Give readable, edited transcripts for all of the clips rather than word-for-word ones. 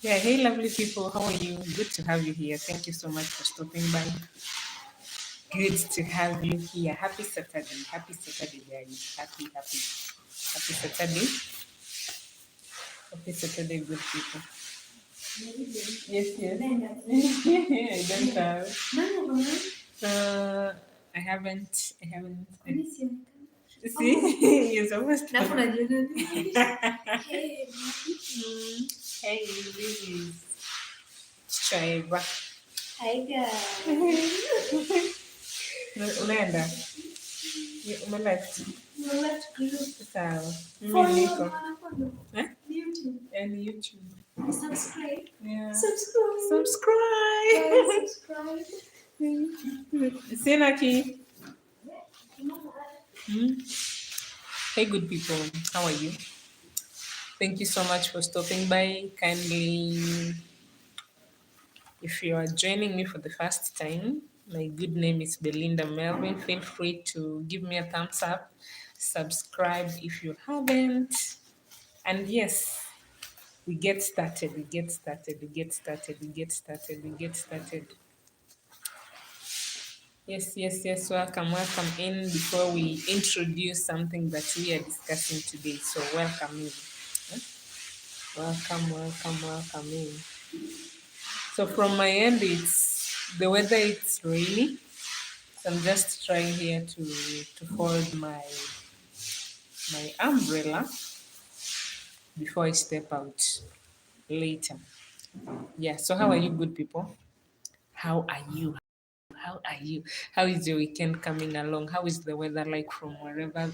Yeah, hey, lovely people. How are you? Good to have you here. Thank you so much for stopping by. Good to have you here. Happy Saturday. Happy Saturday, guys. Happy Saturday. Happy Saturday, good people. Yes, yes. I don't have. I haven't. See, you're almost. Hey, this is Shaiba. Hi guys. Unaenda? Umeleft? Left group. Sawa. Follow Mimi niko. Eh? YouTube. And YouTube. Subscribe. Yeah. Subscribe. Subscribe. Guys, subscribe. Sina ki. Hmm? Hey, good people. How are you? Thank you so much for stopping by. Kindly, if you are joining me for the first time, my good name is Belinda Melvine. Feel free to give me a thumbs up, subscribe if you haven't, and yes, we get started. We get started. We get started. We get started. We get started. Yes, yes, yes. Welcome, welcome in before we introduce something that we are discussing today. So, welcome in. Welcome, welcome, welcome in. So, from my end, it's the weather, it's rainy. So, I'm just trying here to fold my umbrella before I step out later. Yeah, so how are you, good people? How are you? How are you? How is your weekend coming along? How is the weather like from wherever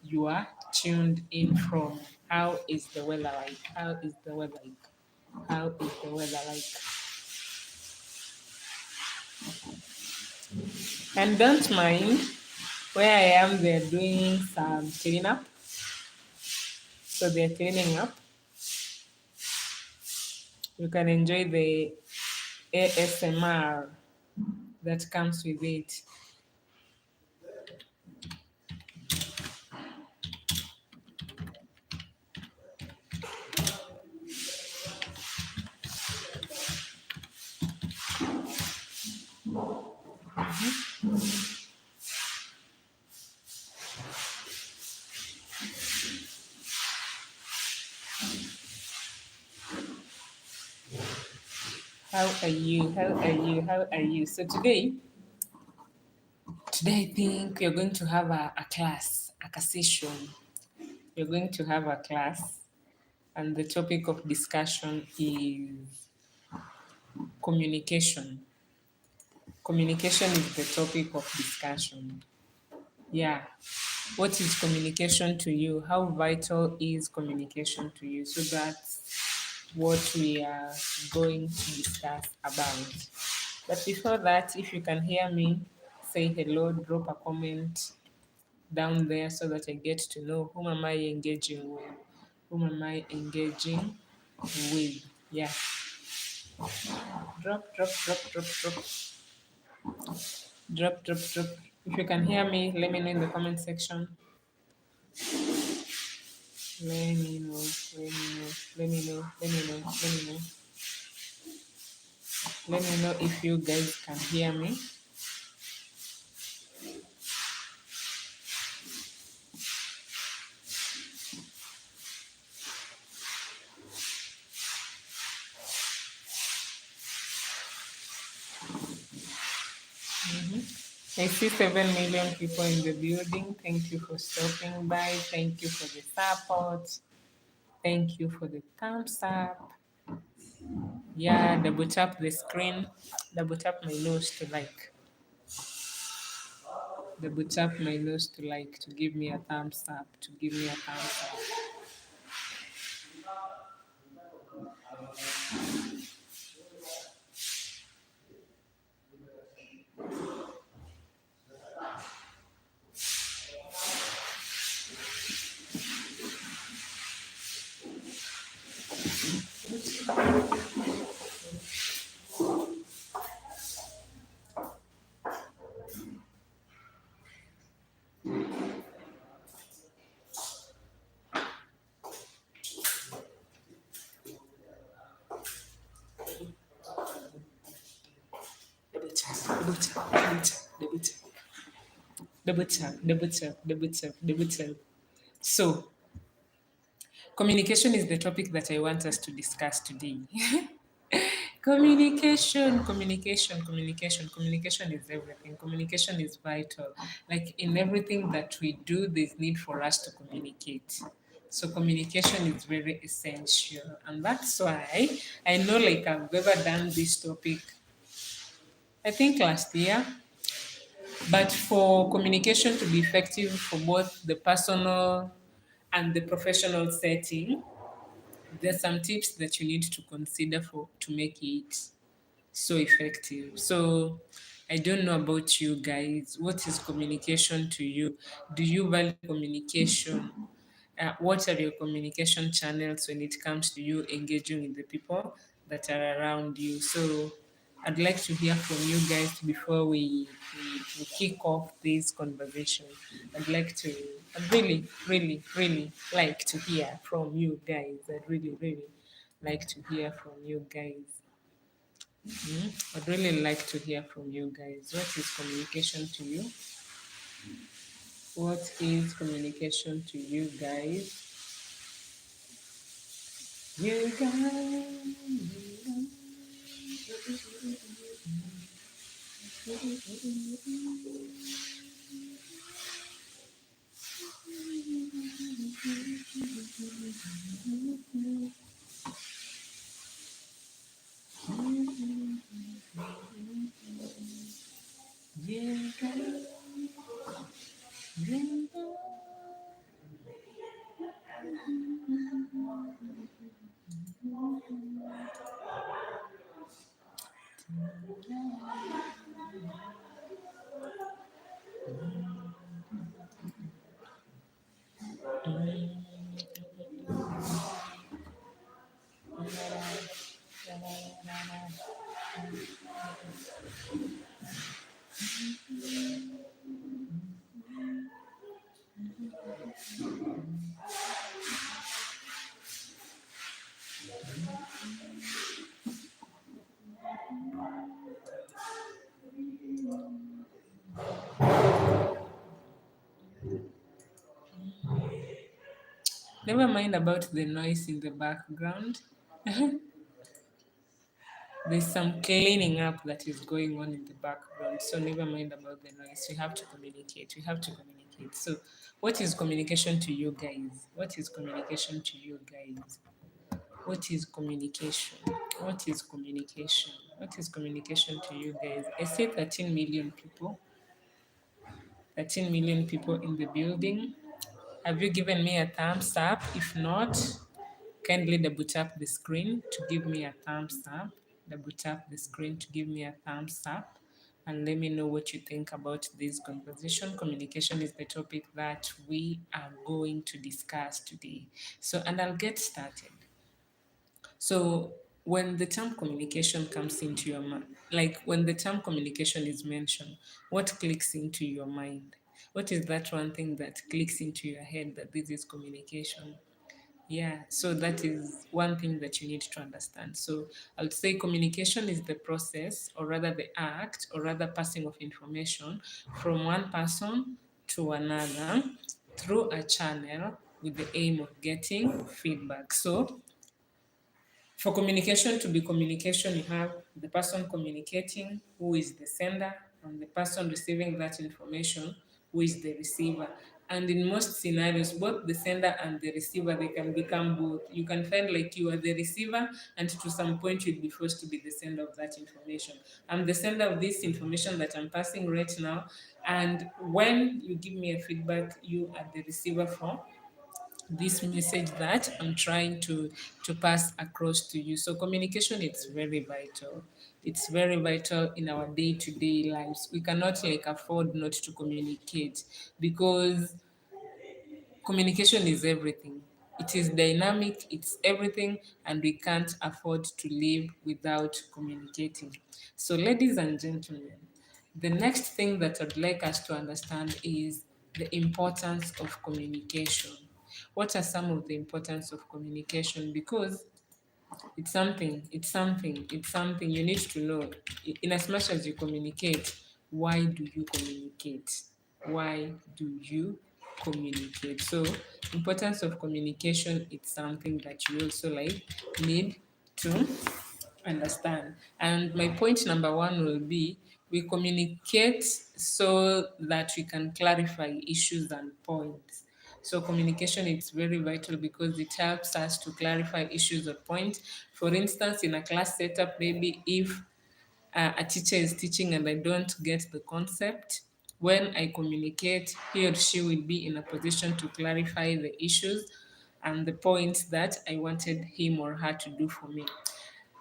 you are tuned in from? How is the weather like? How is the weather like? How is the weather like? And don't mind where I am, they're doing some cleanup. So they're cleaning up. You can enjoy the ASMR that comes with it. How are you? How are you? How are you? So today I think we're going to have a class, a session. We're going to have a class, and the topic of discussion is communication. Communication is the topic of discussion. Yeah. What is communication to you? How vital is communication to you? So that's what we are going to discuss about. But before that, if you can hear me, say hello, drop a comment down there so that I get to know whom am I engaging with. Whom am I engaging with? Yeah. Drop, drop, drop, drop, drop. Drop, drop, drop. If you can hear me, let me know in the comment section. Let me know, let me know, let me know, let me know, let me know. Let me know if you guys can hear me. I see 7 million people in the building. Thank you for stopping by. Thank you for the support. Thank you for the thumbs up. Yeah, double tap the screen. Double tap my nose to like. Double tap my nose to like, to give me a thumbs up. To give me a thumbs up. double tap, double tap, double tap, double tap, double tap, double tap, double tap. So, communication is the topic that I want us to discuss today. Communication is everything. Communication is vital. Like in everything that we do, there's need for us to communicate. So communication is very essential. And that's why I know like I've ever done this topic, I think last year. But for communication to be effective for both the personal and the professional setting, there's some tips that you need to consider for to make it so effective. So I don't know about you guys. What is communication to you? Do you value communication? What are your communication channels when it comes to you engaging with the people that are around you? So I'd like to hear from you guys before we kick off this conversation. I'd really like to hear from you guys. I'd really like to hear from you guys. I'd really like to hear from you guys. What is communication to you? What is communication to you guys? You guys. You guys. Never mind about the noise in the background. There's some cleaning up that is going on in the background, so never mind about the noise. We have to communicate. We have to communicate. So, what is communication to you guys? What is communication to you guys? What is communication? What is communication? What is communication to you guys? I say 13 million people. 13 million people in the building. Have you given me a thumbs up? If not, kindly double tap the screen to give me a thumbs up. Double tap the screen to give me a thumbs up. And let me know what you think about this conversation. Communication is the topic that we are going to discuss today. So, and I'll get started. So when the term communication comes into your mind, like when the term communication is mentioned, what clicks into your mind? What is that one thing that clicks into your head that this is communication? Yeah, so that is one thing that you need to understand. So I would say communication is the process, or rather the act, or rather passing of information from one person to another through a channel with the aim of getting feedback. So for communication to be communication, you have the person communicating, who is the sender, and the person receiving that information, who is the receiver. And in most scenarios, both the sender and the receiver, they can become both. You can find like you are the receiver, and to some point, you'll be forced to be the sender of that information. I'm the sender of this information that I'm passing right now. And when you give me a feedback, you are the receiver for this message that I'm trying to pass across to you. So communication is very vital. It's very vital in our day-to-day lives. We cannot like afford not to communicate because communication is everything. It is dynamic, it's everything, and we can't afford to live without communicating. So, ladies and gentlemen, the next thing that I'd like us to understand is the importance of communication. What are some of the importance of communication? Because It's something you need to know. In as much as you communicate, why do you communicate? Why do you communicate? So, importance of communication, it's something that you also like need to understand. And my point number one will be we communicate so that we can clarify issues and points. So communication is very vital because it helps us to clarify issues or points. For instance, in a class setup, maybe if a teacher is teaching and I don't get the concept, when I communicate, he or she will be in a position to clarify the issues and the points that I wanted him or her to do for me.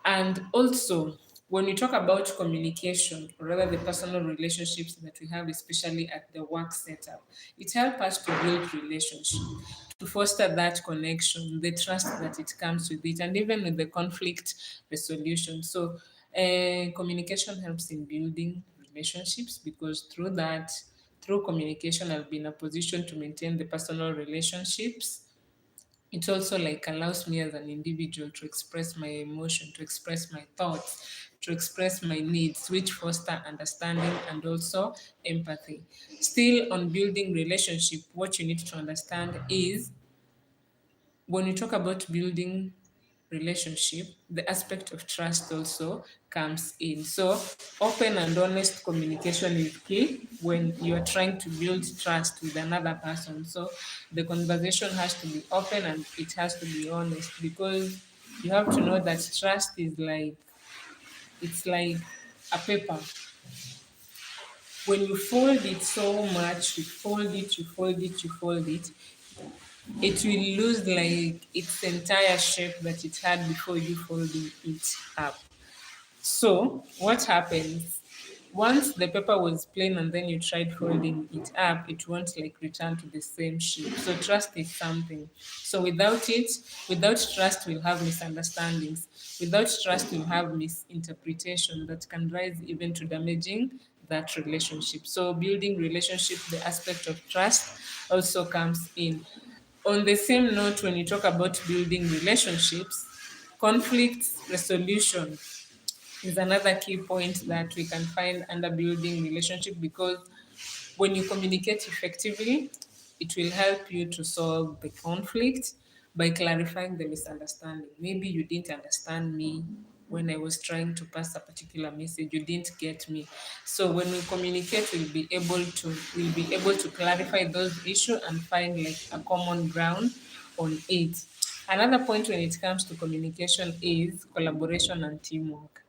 And also, when we talk about communication, or rather the personal relationships that we have, especially at the work setup, it helps us to build relationship, to foster that connection, the trust that it comes with it, and even with the conflict resolution. So, communication helps in building relationships because through communication, I'll be in a position to maintain the personal relationships. It also like allows me as an individual to express my emotion, to express my thoughts, to express my needs, which foster understanding and also empathy. Still on building relationship, what you need to understand is when you talk about building relationship, the aspect of trust also comes in. So, open and honest communication is key when you are trying to build trust with another person. So, the conversation has to be open and it has to be honest because you have to know that trust is like it's like a paper. When you fold it so much, you fold it will lose like its entire shape that it had before you folding it up. So what happens? Once the paper was plain and then you tried folding it up, it won't like return to the same shape. So trust is something. So without trust, we'll have misunderstandings. Without trust, we'll have misinterpretation that can rise even to damaging that relationship. So building relationship, the aspect of trust also comes in. On the same note, when you talk about building relationships, conflict resolution is another key point that we can find under building relationship because when you communicate effectively, it will help you to solve the conflict by clarifying the misunderstanding. Maybe you didn't understand me when I was trying to pass a particular message. You didn't get me. So when we communicate, we'll be able to clarify those issues and find like a common ground on it. Another point when it comes to communication is collaboration and teamwork.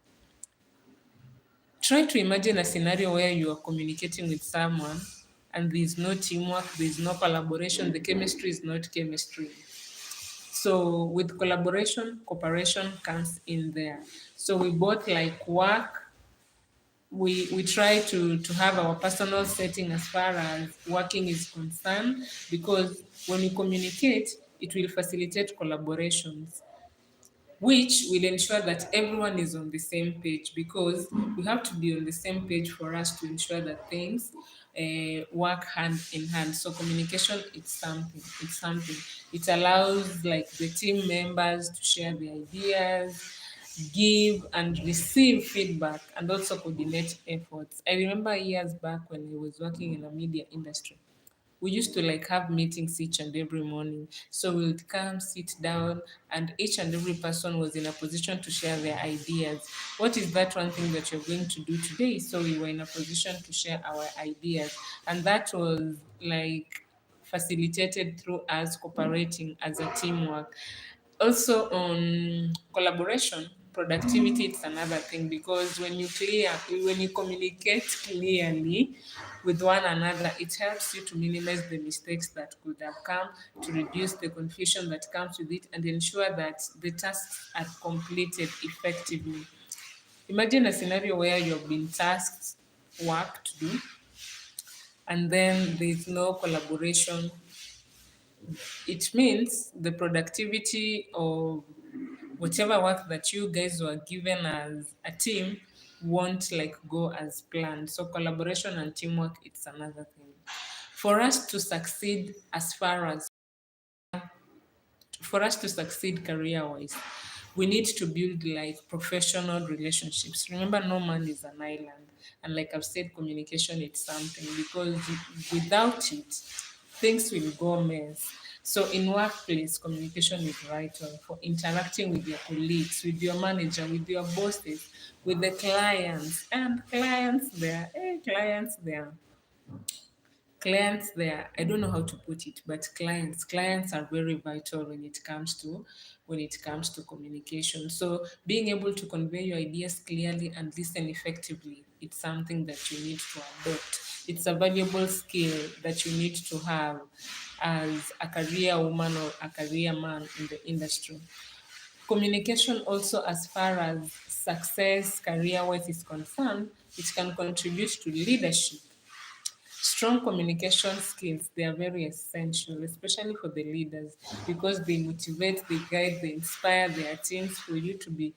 Try to imagine a scenario where you are communicating with someone and there's no teamwork, there's no collaboration, the chemistry is not chemistry. So with collaboration, cooperation comes in there. So we both like work, we try to have our personal setting as far as working is concerned because when we communicate, it will facilitate collaborations which will ensure that everyone is on the same page because we have to be on the same page for us to ensure that things work hand in hand. So communication, it's something. It allows like the team members to share their ideas, give and receive feedback, and also coordinate efforts. I remember years back when I was working in the media industry, we used to like have meetings each and every morning. So we would come, sit down, and each and every person was in a position to share their ideas. What is that one thing that you're going to do today? So we were in a position to share our ideas. And that was like facilitated through us cooperating as a teamwork. Also on collaboration, productivity, it's another thing because when you communicate clearly with one another, it helps you to minimize the mistakes that could have come, to reduce the confusion that comes with it, and ensure that the tasks are completed effectively. Imagine a scenario where you've been tasked work to do, and then there's no collaboration. It means the productivity of whatever work that you guys were given as a team won't like go as planned. So collaboration and teamwork, it's another thing. For us to succeed career wise, We need to build like professional relationships. Remember, no man is an island. And like I've said, communication is something, because without it, things will go mess. So in workplace, communication is vital for interacting with your colleagues, with your manager, with your bosses, with the clients, and clients there, I don't know how to put it, but clients are very vital when it comes to communication. So being able to convey your ideas clearly and listen effectively, it's something that you need to adopt. It's a valuable skill that you need to have as a career woman or a career man in the industry. Communication also, as far as success career wise is concerned, it can contribute to leadership. Strong communication skills, they are very essential, especially for the leaders, because they motivate, they guide, they inspire their teams. For you to be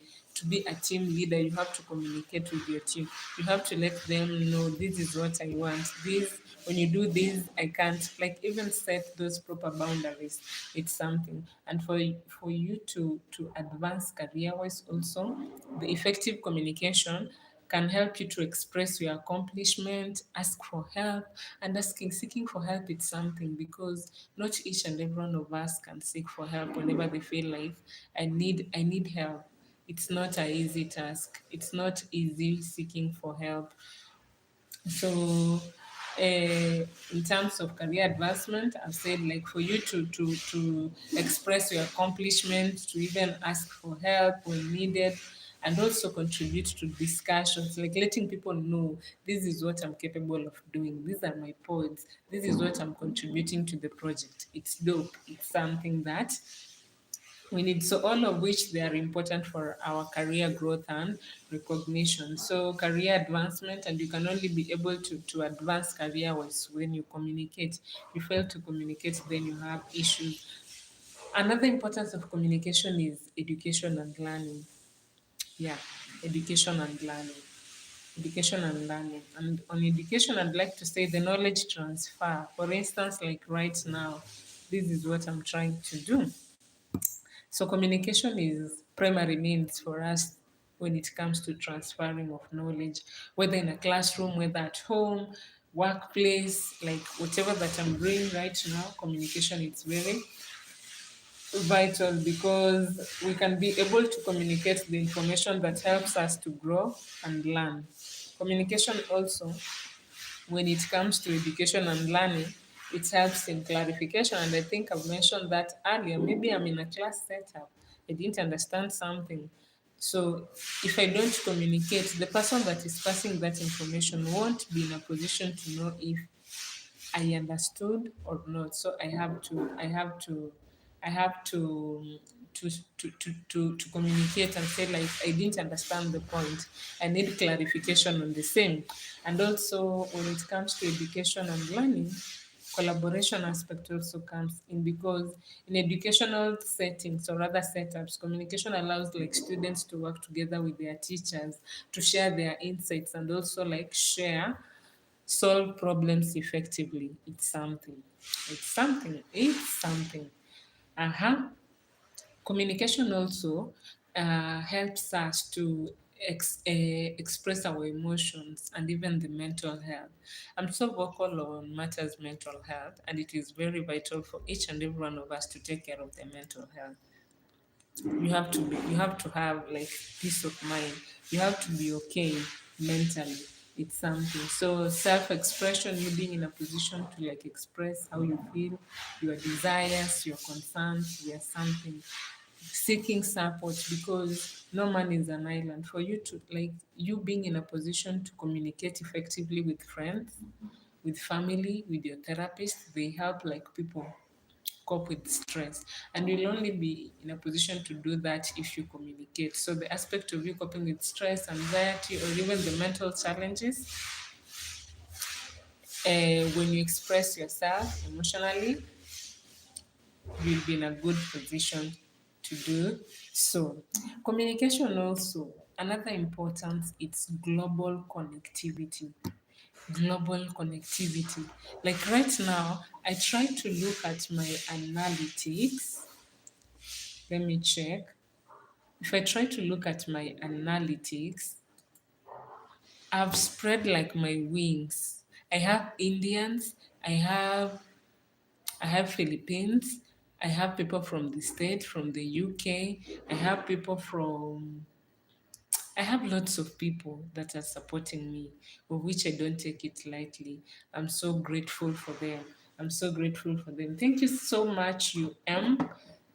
a team leader, you have to communicate with your team. You have to let them know, this is what I want. This, when you do this, I can't. Like, even set those proper boundaries. It's something. And for you to advance career wise also, the effective communication can help you to express your accomplishment, ask for help, and seeking for help is something, because not each and every one of us can seek for help whenever they feel like I need help. It's not an easy task. It's not easy seeking for help. So, in terms of career advancement, I've said, like, for you to express your accomplishments, to even ask for help when needed, and also contribute to discussions, like letting people know, this is what I'm capable of doing, these are my points, this is what I'm contributing to the project. It's dope. It's something that we need. So all of which, they are important for our career growth and recognition. So career advancement, and you can only be able to advance career wise when you communicate. You fail to communicate, then you have issues. Another importance of communication is education and learning. Yeah, education and learning. Education and learning. And on education, I'd like to say the knowledge transfer. For instance, like right now, this is what I'm trying to do. So communication is primary means for us when it comes to transferring of knowledge, whether in a classroom, whether at home, workplace, like whatever that I'm doing right now, communication is very vital, because we can be able to communicate the information that helps us to grow and learn. Communication also, when it comes to education and learning, it helps in clarification. And I think I've mentioned that earlier. Maybe I'm in a class setup, I didn't understand something. So if I don't communicate, the person that is passing that information won't be in a position to know if I understood or not. So I have to communicate and say, like, I didn't understand the point. I need clarification on the same. And also when it comes to education and learning, collaboration aspect also comes in, because in educational settings or other setups, communication allows like students to work together with their teachers, to share their insights, and also like solve problems effectively. It's something. It's something. It's something. Uh-huh. Communication also helps us to express our emotions and even the mental health. I'm so vocal on matters mental health, and it is very vital for each and every one of us to take care of their mental health. You have to have like peace of mind. You have to be okay mentally. It's something. So self-expression, you being in a position to like express how you feel, your desires, your concerns, yeah, something. Seeking support, because no man is an island. For you to like, you being in a position to communicate effectively with friends, with family, with your therapist, they help like people cope with stress. And you'll only be in a position to do that if you communicate. So the aspect of you coping with stress, anxiety, or even the mental challenges, when you express yourself emotionally, you'll be in a good position to do so. Communication also, another importance, it's global connectivity. Global connectivity. Like right now, I try to look at my analytics. Let me check. if I try to look at my analytics, I've spread like my wings. I have Indians, I have I have Philippines, I have people from the States, from the UK, I have people from I have lots of people that are supporting me, of which I don't take it lightly. I'm so grateful for them. I'm so grateful for them. Thank you so much, UM.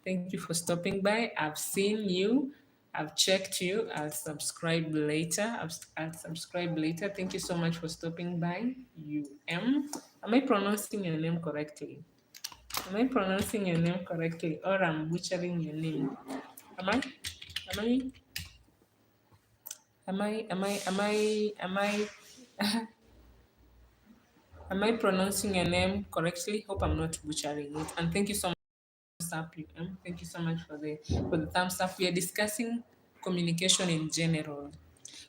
Thank you for stopping by. I've seen you. I've checked you. I'll subscribe later. I'll subscribe later. Thank you so much for stopping by, UM. Am I pronouncing your name correctly? Am I pronouncing your name correctly, or I'm butchering your name? Am I? Am I? Am I pronouncing your name correctly? Hope I'm not butchering it. And thank you so much for the thumbs up, UM. Thank you so much for the thumbs up. We are discussing communication in general.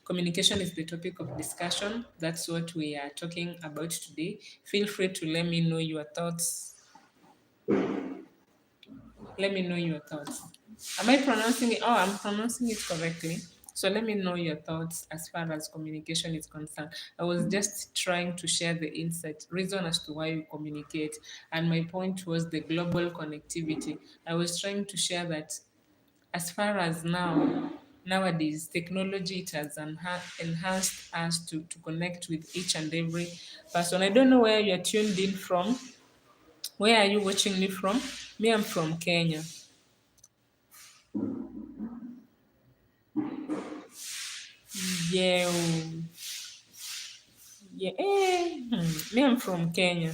Communication is the topic of discussion. That's what we are talking about today. Feel free to let me know your thoughts. Let me know your thoughts. Am I pronouncing it? Oh, I'm pronouncing it correctly. So let me know your thoughts as far as communication is concerned. I was just trying to share the insight, reason as to why we communicate. And my point was the global connectivity. I was trying to share that as far as nowadays, technology it has enhanced us to connect with each and every person. I don't know where you're tuned in from. Where are you watching me from? Me, I'm from Kenya. Yeah, oh, yeah. Me, I'm from Kenya.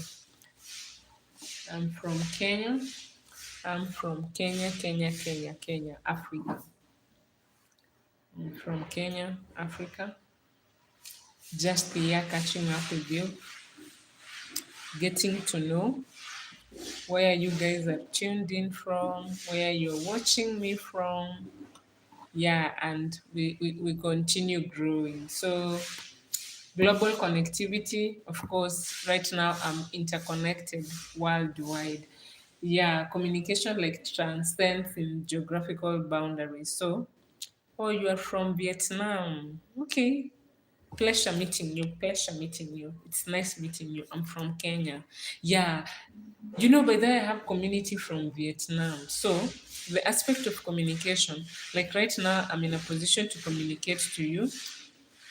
I'm from Kenya. I'm from Kenya, Africa. I'm from Kenya, Africa. Just here catching up with you, getting to know where you guys are tuned in from, where you're watching me from. Yeah, and we continue growing. So global connectivity, of course, right now I'm interconnected worldwide. Yeah, communication like transcends in geographical boundaries. So, oh, you are from Vietnam. Okay. Pleasure meeting you. Pleasure meeting you. It's nice meeting you. I'm from Kenya. Yeah. By the way, I have community from Vietnam. So the aspect of communication, like right now, I'm in a position to communicate to you.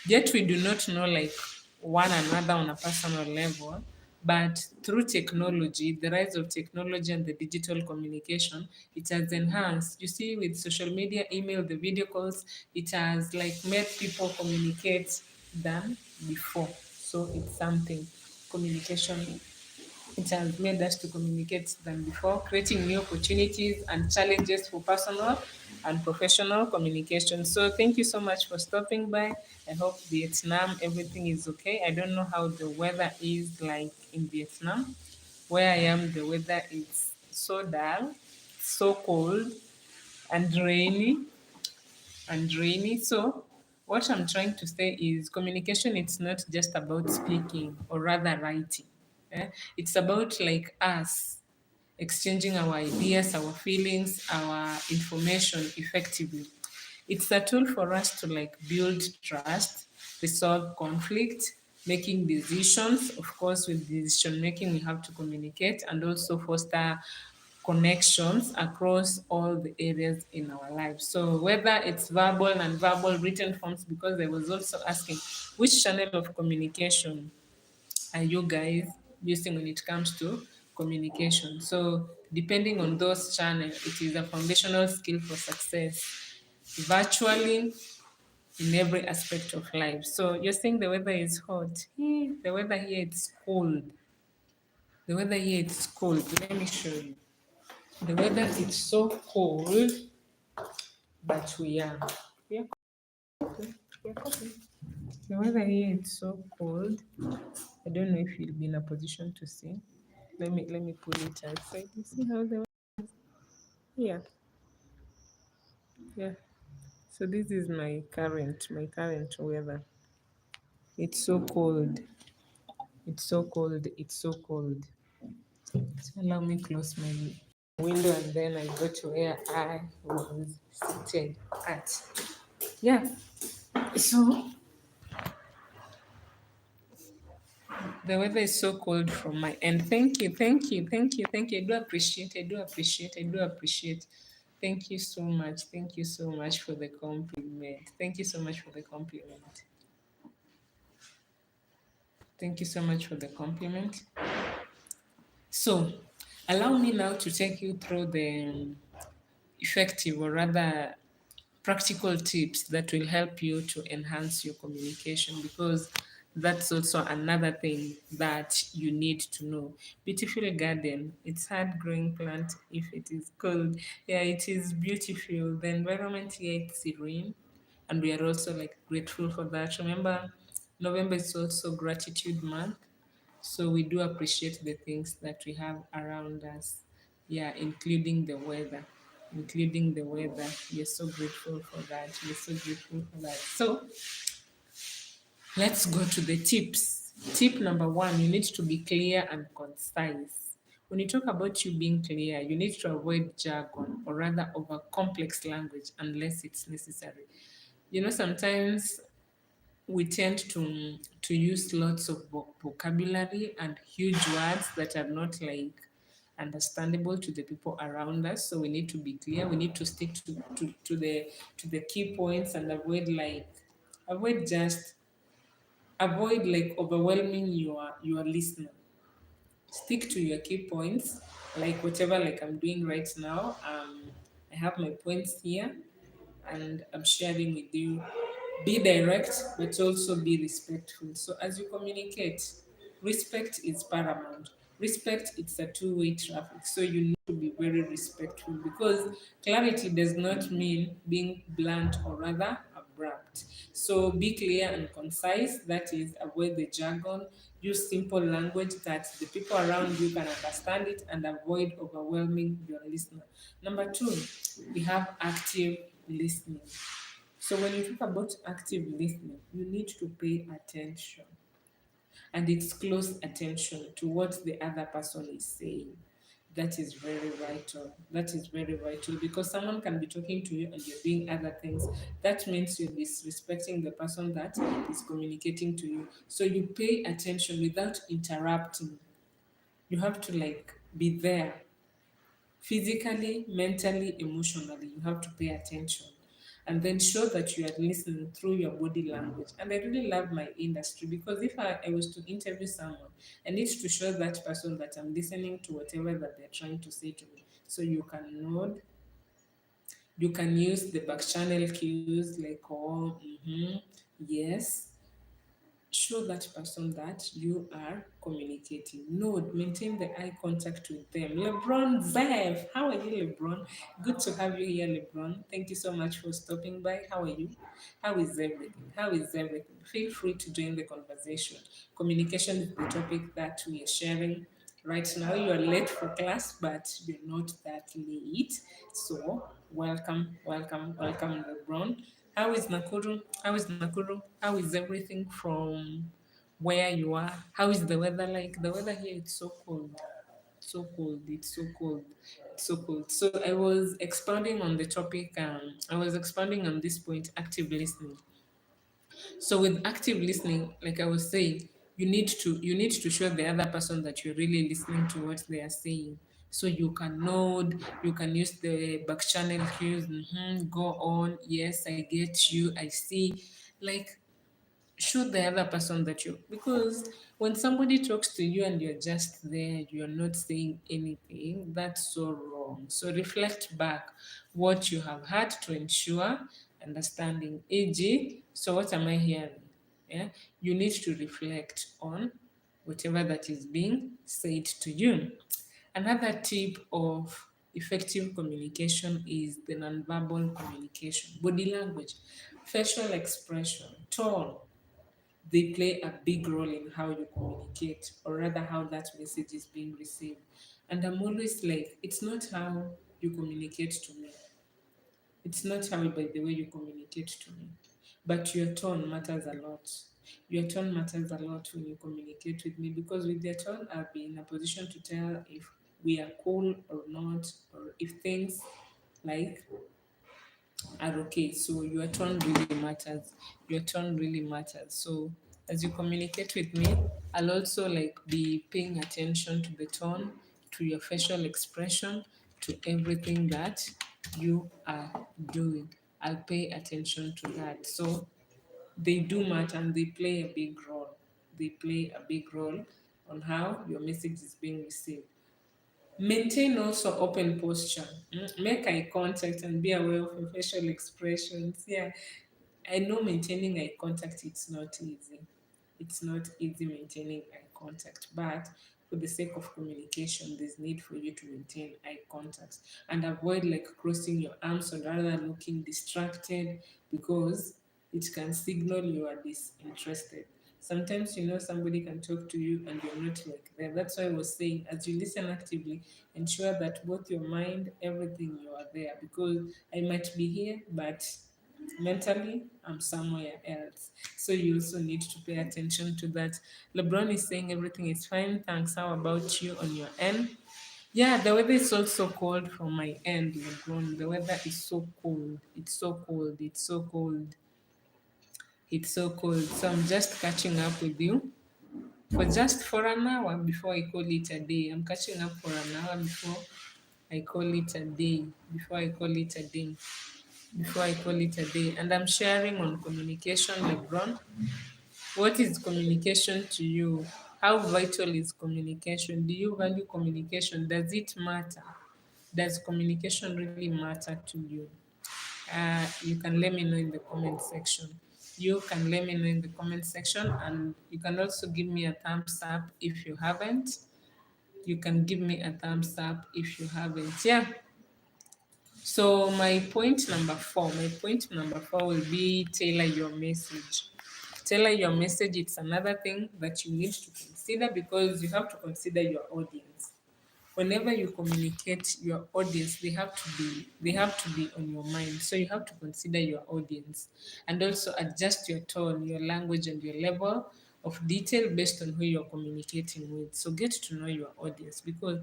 Yet we do not know like one another on a personal level, but through technology, the rise of technology and the digital communication, it has enhanced. You see, with social media, email, the video calls, it has like made people communicate than before. So it's something communication it has made us to communicate than before, creating new opportunities and challenges for personal and professional communication. So thank you so much for stopping by. I hope Vietnam, everything is okay. I don't know how the weather is like in Vietnam. Where I am, the weather is so dull, so cold and rainy. So what I'm trying to say is communication, it's not just about speaking or rather writing. It's about like us exchanging our ideas, our feelings, our information effectively. It's a tool for us to like build trust, resolve conflict, making decisions. Of course, with decision making, we have to communicate and also foster connections across all the areas in our lives. So whether it's verbal and verbal written forms, because I was also asking which channel of communication are you guys using when it comes to communication. So depending on those channels, it is a foundational skill for success virtually in every aspect of life. So you're saying the weather is hot. The weather here it's cold. The weather here it's cold. Let me show you. The weather is so cold, but we are coping. We are coping. The weather here is so cold. I don't know if you'll be in a position to see. Let me pull it outside. You see how the yeah yeah. So this is my current weather. It's so cold. It's so cold. It's so cold. So allow me close my window and then I go to where I was seated at. Yeah. So the weather is so cold from my end. Thank you, thank you, thank you, thank you. I do appreciate, I do appreciate, I do appreciate. Thank you so much. Thank you so much for the compliment. Thank you so much for the compliment. Thank you so much for the compliment. So, allow me now to take you through the effective or rather practical tips that will help you to enhance your communication because that's also another thing that you need to know. Beautiful garden, it's hard growing plant if it is cold. Yeah, it is beautiful. The environment here is serene and we are also like grateful for that. Remember, November is also gratitude month. So we do appreciate the things that we have around us. Yeah, including the weather. Including the weather. We're so grateful for that. We're so grateful for that. So let's go to the tips. Tip number one, you need to be clear and concise. When you talk about you being clear, you need to avoid jargon or rather over complex language unless it's necessary. You know, sometimes we tend to use lots of vocabulary and huge words that are not like understandable to the people around us, so we need to be clear. We need to stick to the key points and avoid just avoid like overwhelming your listener. Stick to your key points, like whatever like I'm doing right now. I have my points here and I'm sharing with you. Be direct, but also be respectful. So as you communicate, respect is paramount. Respect, it's a two-way traffic. So you need to be very respectful because clarity does not mean being blunt or rather abrupt. So be clear and concise. That is, avoid the jargon. Use simple language that the people around you can understand it and avoid overwhelming your listener. Number two, we have active listening. So when you talk about active listening, you need to pay attention and it's close attention to what the other person is saying. That is very vital. That is very vital because someone can be talking to you and you're doing other things. That means you're disrespecting the person that is communicating to you. So you pay attention without interrupting. You have to like be there physically, mentally, emotionally. You have to pay attention and then show that you are listening through your body language. And I really love my industry because if I was to interview someone, I need to show that person that I'm listening to whatever that they're trying to say to me. So you can nod, you can use the back channel cues like oh, yes, show that person that you are communicating. Note, maintain the eye contact with them. LeBron Zev, how are you, LeBron? Good to have you here, LeBron. Thank you so much for stopping by. How are you? How is everything? How is everything? Feel free to join the conversation. Communication is the topic that we are sharing. Right now, you are late for class, but you're not that late. So, welcome, welcome, welcome, LeBron. How is Nakuru? How is Nakuru? How is everything from where you are? How is the weather like? The weather here it's so cold. So cold. It's so cold. It's so cold. So I was expounding on the topic. I was expounding on this point, active listening. So with active listening, like I was saying, you need to show the other person that you're really listening to what they are saying. So you can nod, you can use the back channel cues, go on, yes, I get you, I see. Like show the other person that you, because when somebody talks to you and you're just there, you're not saying anything, that's so wrong. So reflect back what you have had to ensure understanding, eg, so what am I hearing? Yeah, you need to reflect on whatever that is being said to you. Another tip of effective communication is the nonverbal communication, body language, facial expression, tone. They play a big role in how you communicate, or rather, how that message is being received. And I'm always like, it's not how you communicate to me, it's not how by the way you communicate to me, but your tone matters a lot. Your tone matters a lot when you communicate with me because with your tone, I'll be in a position to tell if we are cool or not, or if things like are okay. So your tone really matters. Your tone really matters. So as you communicate with me, I'll also like be paying attention to the tone, to your facial expression, to everything that you are doing. I'll pay attention to that. So they do matter and they play a big role. They play a big role on how your message is being received. Maintain also open posture. Make eye contact and be aware of your facial expressions. Yeah, I know maintaining eye contact, it's not easy. It's not easy maintaining eye contact, but for the sake of communication, there's need for you to maintain eye contact and avoid like crossing your arms or rather looking distracted, because it can signal you are disinterested. Sometimes somebody can talk to you and you're not like there. That's why I was saying, as you listen actively, ensure that both your mind, everything, you are there, because I might be here, but mentally I'm somewhere else. So you also need to pay attention to that. LeBron is saying everything is fine, thanks. How about you on your end? Yeah, the weather is also cold from my end, LeBron. The weather is so cold. It's so cold. It's so cold. It's so cold. So I'm just catching up with you for an hour before I call it a day. I'm catching up for an hour before I call it a day. Before I call it a day. Before I call it a day. And I'm sharing on communication, LeBron. What is communication to you? How vital is communication? Do you value communication? Does it matter? Does communication really matter to you? You can let me know in the comment section. You can let me know in the comment section, and you can also give me a thumbs up if you haven't. You can give me a thumbs up if you haven't. Yeah. So my point number four will be tailor your message. Tailor your message. It's another thing that you need to consider, because you have to consider your audience. Whenever you communicate, your audience, they have to be on your mind. So you have to consider your audience and also adjust your tone, your language, and your level of detail based on who you're communicating with. So get to know your audience, because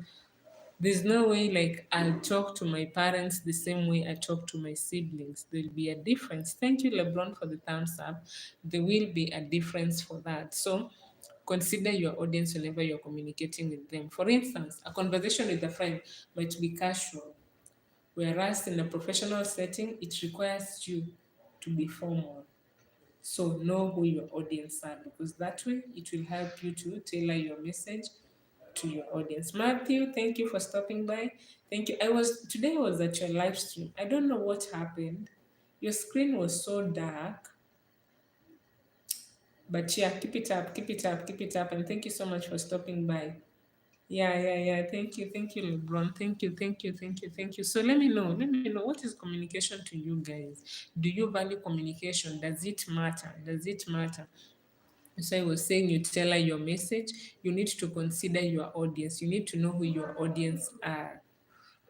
there's no way like I'll talk to my parents the same way I talk to my siblings. There'll be a difference. Thank you, LeBron, for the thumbs up. There will be a difference for that. So consider your audience whenever you're communicating with them. For instance, a conversation with a friend might be casual, whereas in a professional setting, it requires you to be formal. So know who your audience are, because that way it will help you to tailor your message to your audience. Matthew, thank you for stopping by. Thank you. I was at your live stream. I don't know what happened. Your screen was so dark. But yeah, keep it up, keep it up, keep it up. And thank you so much for stopping by. Yeah. Thank you, LeBron. Thank you. So let me know what is communication to you guys. Do you value communication? Does it matter? Does it matter? So I was saying, you tailor your message. You need to consider your audience. You need to know who your audience are,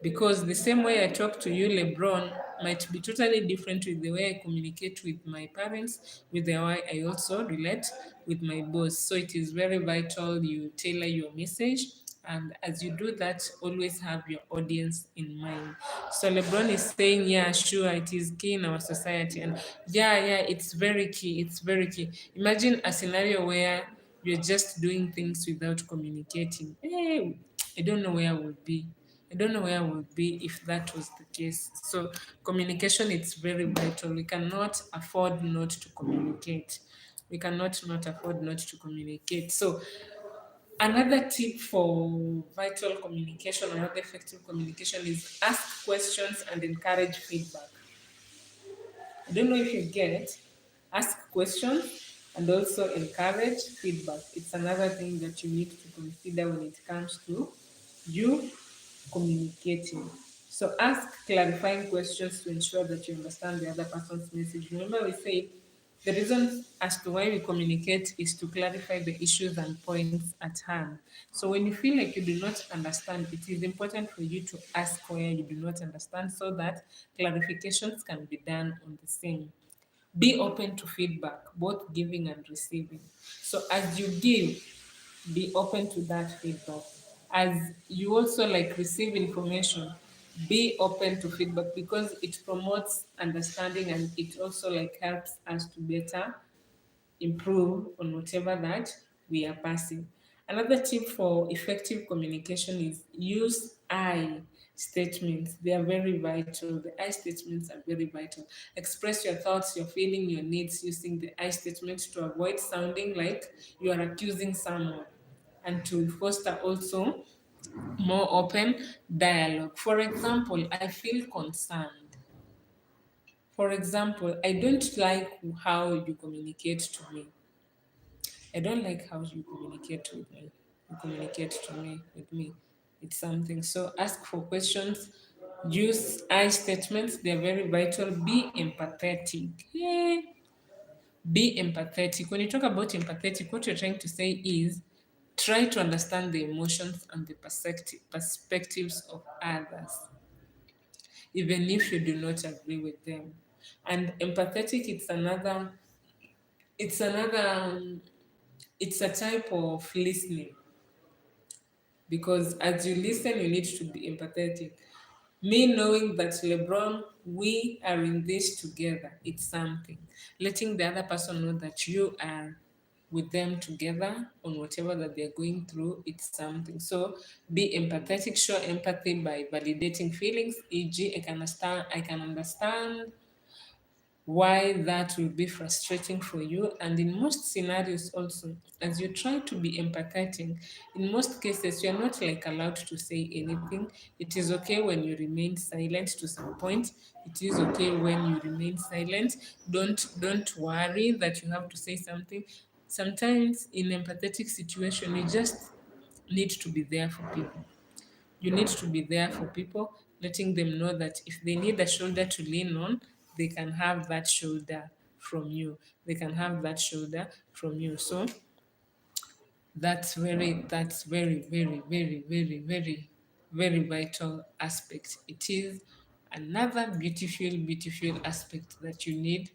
because the same way I talk to you, LeBron, might be totally different with the way I communicate with my parents, with the way I also relate with my boss. So it is very vital you tailor your message. And as you do that, always have your audience in mind. So LeBron is saying, yeah, sure, it is key in our society. And yeah, it's very key. It's very key. Imagine a scenario where you're just doing things without communicating. Hey, I don't know where I would be. I don't know where I would be if that was the case. So communication is very vital. We cannot afford not to communicate. We cannot not afford not to communicate. So another tip for vital communication, another effective communication, is ask questions and encourage feedback. I don't know if you get, ask questions and also encourage feedback. It's another thing that you need to consider when it comes to you communicating. So ask clarifying questions to ensure that you understand the other person's message. Remember, we say the reason as to why we communicate is to clarify the issues and points at hand. So when you feel like you do not understand, it is important for you to ask where you do not understand, so that clarifications can be done on the same. Be open to feedback, both giving and receiving. So as you give, be open to that feedback. As you also like receive information, be open to feedback because it promotes understanding and it also like helps us to better improve on whatever that we are passing. Another tip for effective communication is use I statements. They are very vital. The I statements are very vital. Express your thoughts, your feeling, your needs using the I statements to avoid sounding like you are accusing someone and to foster also more open dialogue. For example, I feel concerned. For example, I don't like how you communicate to me. I don't like how you communicate with me. You communicate to me with me. It's something. So ask for questions. Use I statements. They're very vital. Be empathetic. Yeah. Be empathetic. When you talk about empathetic, what you're trying to say is try to understand the emotions and the perspectives of others, even if you do not agree with them. And empathetic, it's another, it's a type of listening because as you listen, you need to be empathetic. Me knowing that LeBron, we are in this together, it's something. Letting the other person know that you are with them together on whatever that they're going through, it's something. So be empathetic, show empathy by validating feelings, e.g., I can understand why that will be frustrating for you. And in most scenarios, also, as you try to be empathetic, in most cases, you're not like allowed to say anything. It is okay when you remain silent to some point. It is okay when you remain silent. Don't worry that you have to say something. Sometimes in empathetic situation, you just need to be there for people. You need to be there for people, letting them know that if they need a shoulder to lean on, they can have that shoulder from you. They can have that shoulder from you. So that's very vital aspect. It is another beautiful aspect that you need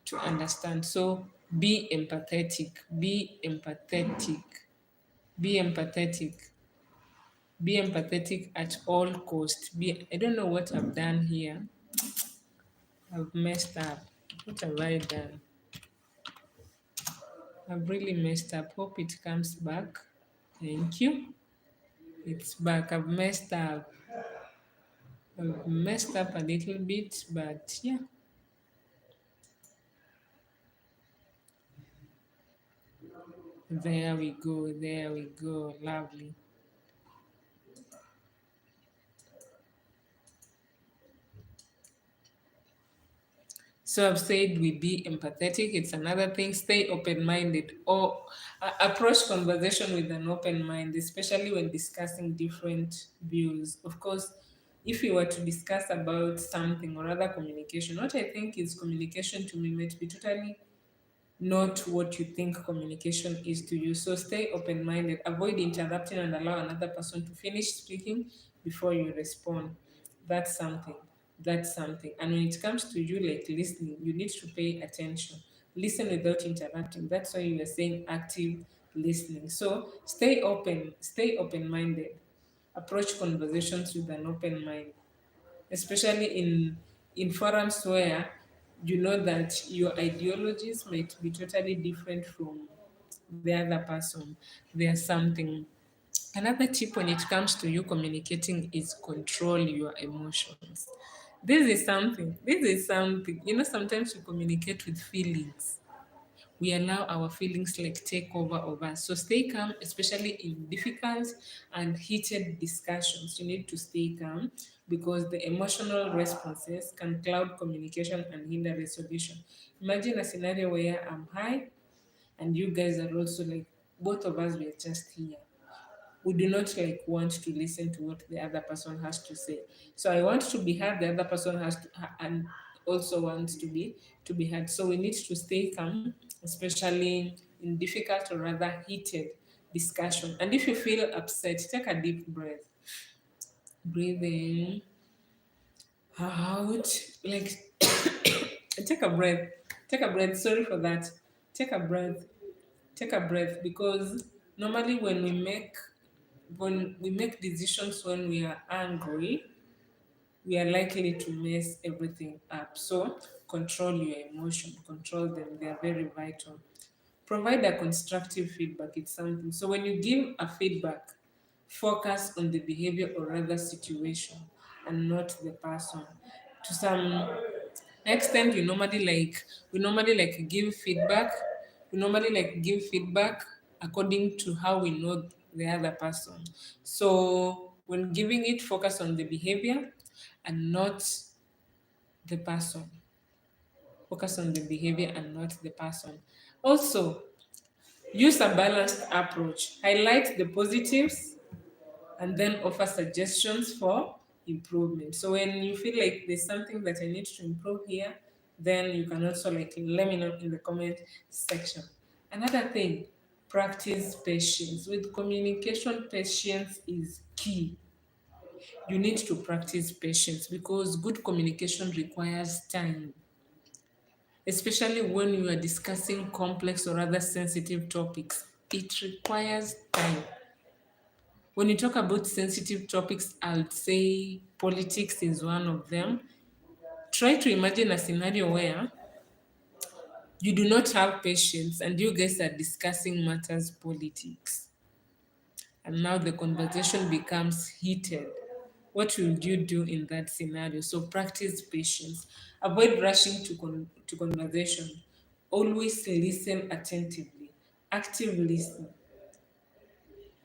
to understand. So be empathetic, be empathetic at all cost. I don't know what I've done here. I've messed up. What have I done? I've really messed up. Hope it comes back. Thank you. It's back. I've messed up a little bit, but yeah. There we go. There we go. Lovely. So I've said we be empathetic. It's another thing. Stay open-minded or approach conversation with an open mind, especially when discussing different views. Of course, if you were to discuss about something or other communication, what I think is communication to me might be totally not what you think communication is to you. So stay open minded, avoid interrupting and allow another person to finish speaking before you respond. That's something. That's something. And when it comes to you, like listening, you need to pay attention. Listen without interrupting. That's why you are saying active listening. So stay open minded. Approach conversations with an open mind, especially in forums where you know that your ideologies might be totally different from the other person. There's something. Another tip when it comes to you communicating is control your emotions. This is something. You know, sometimes you communicate with feelings, we allow our feelings like take over us. So stay calm, especially in difficult and heated discussions. You need to stay calm because the emotional responses can cloud communication and hinder resolution. Imagine a scenario where I'm high and you guys are also like, both of us were just here. We do not like want to listen to what the other person has to say. So I want to be heard, the other person has to and also wants to be heard. So we need to stay calm, especially in difficult or rather heated discussion. And if you feel upset, take a deep breath. Breathe in, out, like take a breath. Take a breath. Sorry for that. Take a breath. Take a breath because normally when we make when we make decisions when we are angry, we are likely to mess everything up. So control your emotion, control them. They are very vital. Provide a constructive feedback. It's something. So when you give a feedback, focus on the behavior or rather situation and not the person. To some extent, we normally like give feedback. We normally like give feedback according to how we know the other person. So when giving it, focus on the behavior and not the person. Focus on the behavior and not the person. Also, use a balanced approach. Highlight the positives and then offer suggestions for improvement. So when you feel like there's something that I need to improve here, then you can also like let me know in the comment section. Another thing, practice patience. With communication, patience is key. You need to practice patience because good communication requires time, especially when you are discussing complex or other sensitive topics. It requires time. When you talk about sensitive topics, I'll say politics is one of them. Try to imagine a scenario where you do not have patience and you guys are discussing matters politics. And now the conversation becomes heated. What will you do in that scenario? So practice patience. Avoid rushing to conversation. Always listen attentively. Active listen.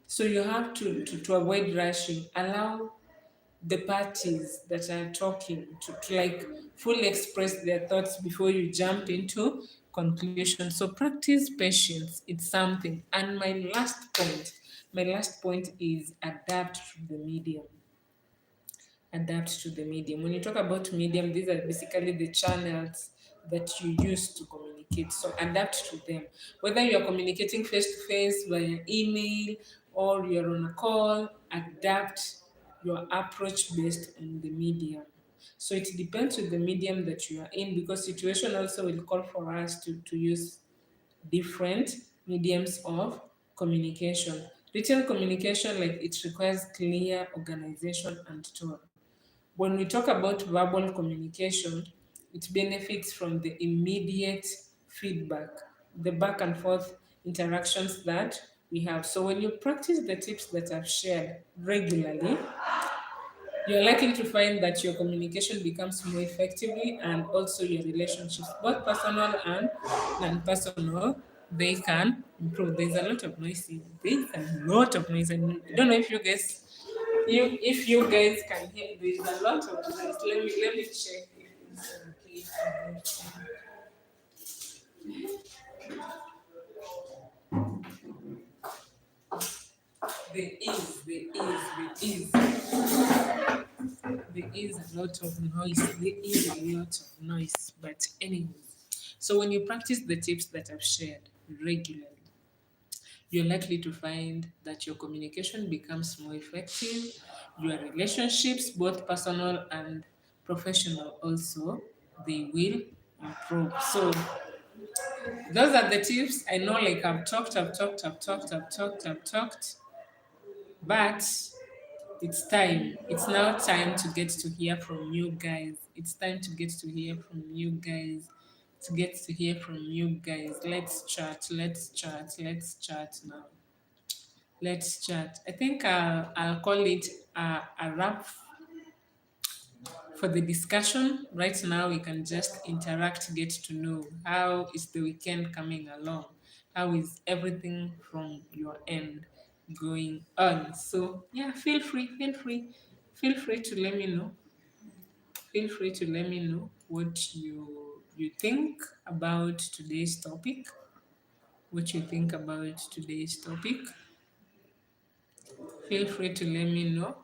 So you have to avoid rushing. Allow the parties that are talking to like fully express their thoughts before you jump into conclusion. So practice patience. It's something. And my last point is adapt to the medium. Adapt to the medium. When you talk about medium, these are basically the channels that you use to communicate. So adapt to them. Whether you are communicating face to face via email or you're on a call, adapt your approach based on the medium. So it depends with the medium that you are in because situation also will call for us to use different mediums of communication. Written communication, like it requires clear organization and tone. When we talk about verbal communication, it benefits from the immediate feedback, the back and forth interactions that we have. So when you practice the tips that I've shared regularly, you're likely to find that your communication becomes more effectively and also your relationships, both personal and non-personal, they can improve. There's a lot of noise here. There's a lot of noise. And I don't know if you guys if you guys can hear, there's a lot of noise. Let me check if it's okay. There is a lot of noise. There is a lot of noise. But anyways, so when you practice the tips that I've shared regularly, you're likely to find that your communication becomes more effective, your relationships, both personal and professional, also, they will improve. So those are the tips. I know, like I've talked, but it's time. It's now time to get to hear from you guys. It's time to get to hear from you guys. To get to hear from you guys. Let's chat. Let's chat. Let's chat now. Let's chat. I think I'll call it a wrap for the discussion. Right now, we can just interact, get to know how is the weekend coming along. How is everything from your end going on? So yeah, feel free to let me know. Feel free to let me know what you think about today's topic. What you think about today's topic. Feel free to let me know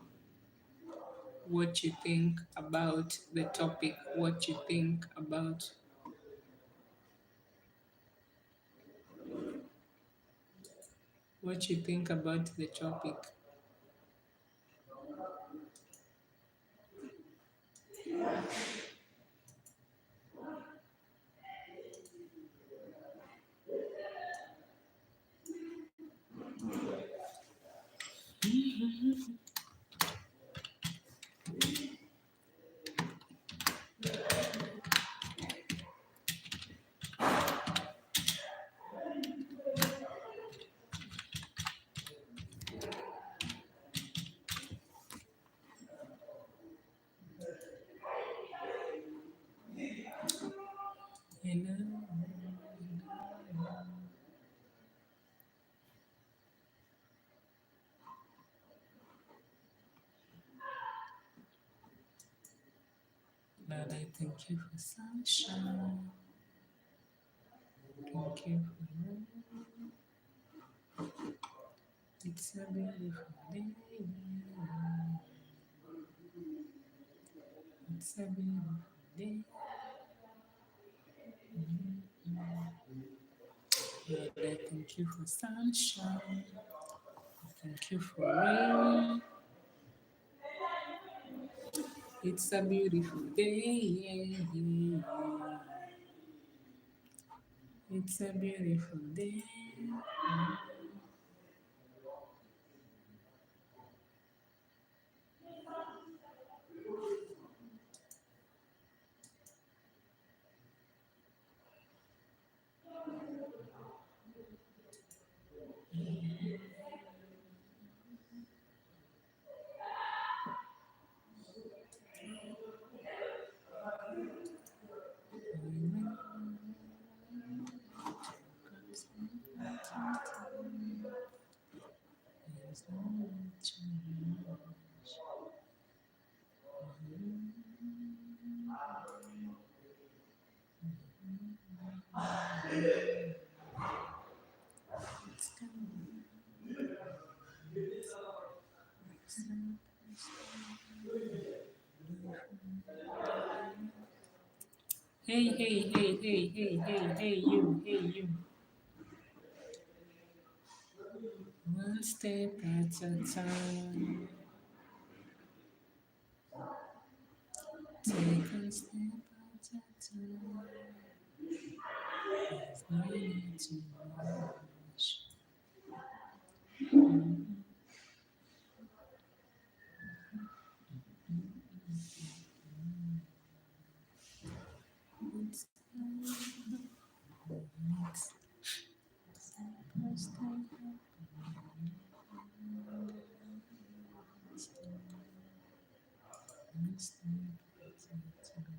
what you think about the topic, what you think about what you think about the topic. God, I thank you for sunshine. Thank you for rain. It's a beautiful day. It's a beautiful day. God, I thank you for sunshine. Thank you for rain. It's a beautiful day. It's a beautiful day. There's no need to rush. It's coming. Hey, hey, hey, hey, hey, hey, hey, you. One step at a time. Take one step at a time. There's no need to rush. It's one step one step at a time.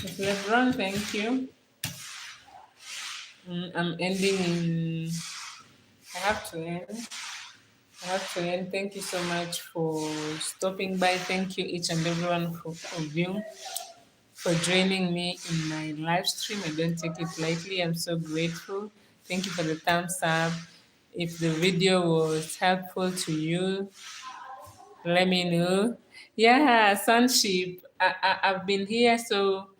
Miss Lebron, thank you. I'm ending in. I have to end. I have to end. Thank you so much for stopping by. Thank you, each and everyone of you, for joining me in my live stream. I don't take it lightly. I'm so grateful. Thank you for the thumbs up. If the video was helpful to you, let me know. Yeah, Sunship. I've been here, so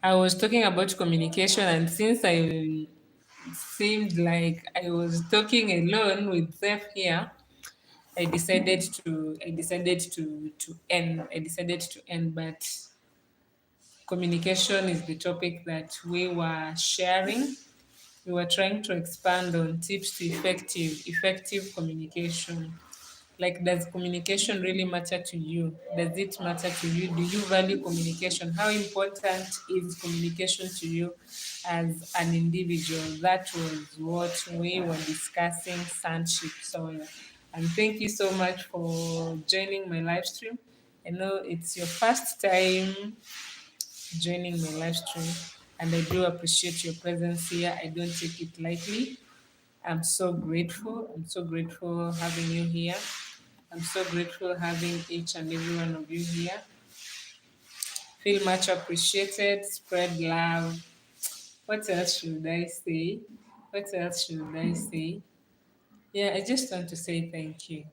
I was talking about communication, and since I seemed like I was talking alone with Zeph here, I decided to end, but communication is the topic that we were sharing. We were trying to expand on tips to effective communication. Like, does communication really matter to you? Does it matter to you? Do you value communication? How important is communication to you as an individual? That was what we were discussing, Sunship Sawyer. And thank you so much for joining my live stream. I know it's your first time joining my live stream, and I do appreciate your presence here. I don't take it lightly. I'm so grateful. I'm so grateful having you here. I'm so grateful having each and every one of you here. Feel much appreciated. Spread love. What else should I say? What else should I say? Yeah, I just want to say thank you.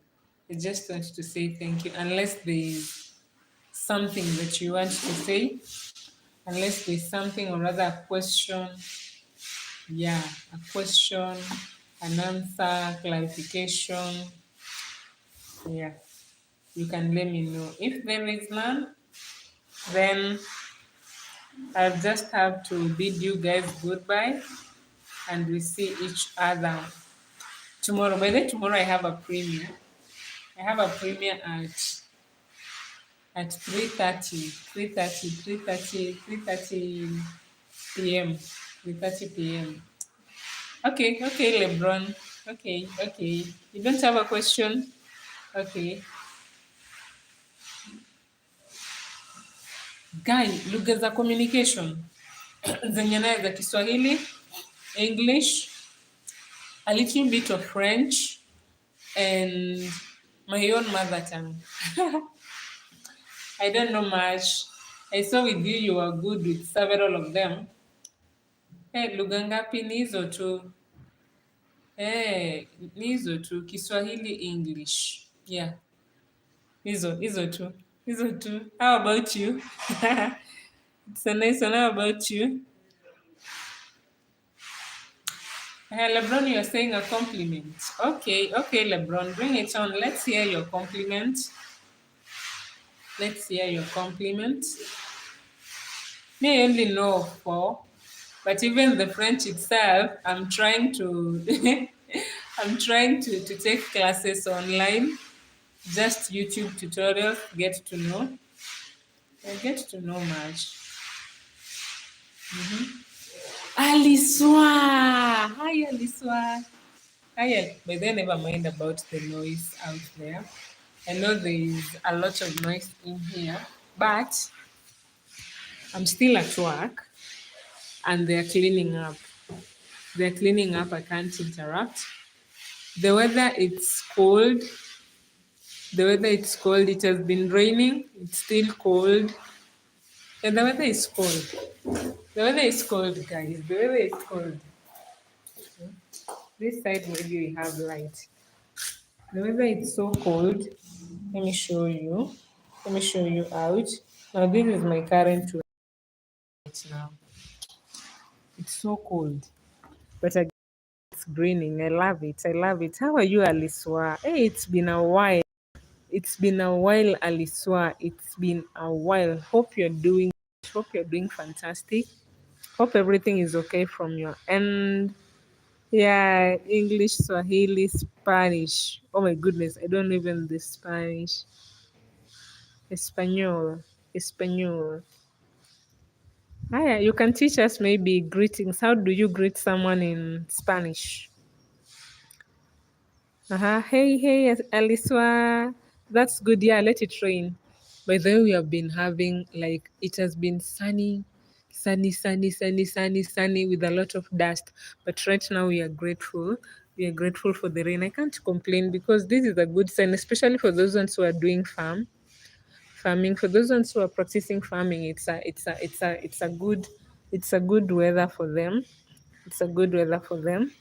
I just want to say thank you. Unless there's something that you want to say, unless there's something or rather a question, yeah, a question, an answer, clarification, yeah, you can let me know. If there is none, then I'll just have to bid you guys goodbye, and we see each other tomorrow. By then, tomorrow I have a premiere. I have a premiere at 3:30 p.m. 3:30 p.m. Okay, okay, Lebron. Okay, okay. You don't have a question? Okay. Guy, lugha za communication zenye naye za Kiswahili, English, a little bit of French, and my own mother tongue. I don't know much. I saw with you you are good with several of them. Lugha ngapi? Ni hizo tu. Ni hizo tu. Kiswahili, English. Yeah, hizo tu. Hizo tu. How about you? It's a nice one. How about you? LeBron, you're saying a compliment. Okay, LeBron, bring it on. Let's hear your compliment. Let's hear your compliment. Me, I only know four, but even the French itself, I'm trying to, I'm trying to take classes online, just YouTube tutorials, get to know. I get to know much. Aliswa! Hi, Aliswa. Hi, but then never mind about the noise out there. I know there is a lot of noise in here, but I'm still at work and they're cleaning up. They're cleaning up, I can't interrupt. The weather it's cold. The weather it's cold. It has been raining. It's still cold. And the weather is cold. The weather is cold, guys. The weather is cold. This side maybe we have light. The weather is so cold. Let me show you. Let me show you out. Now this is my current weather right now. It's so cold. But again, it's greening. I love it. I love it. How are you, Aliswa? Hey, it's been a while. It's been a while, Aliswa. It's been a while. Hope you're doing fantastic. Hope everything is okay from your end. Yeah, English, Swahili, Spanish. Oh my goodness, I don't even the Spanish. Espanol. Espanol. Hiya, you can teach us maybe greetings. How do you greet someone in Spanish? Hey, hey, Aliswa. That's good. Yeah, let it rain. By the way, we have been having like it has been sunny with a lot of dust. But right now we are grateful. We are grateful for the rain. I can't complain because this is a good sign, especially for those ones who are doing farming. For those ones who are practicing farming, it's a good weather for them. It's a good weather for them.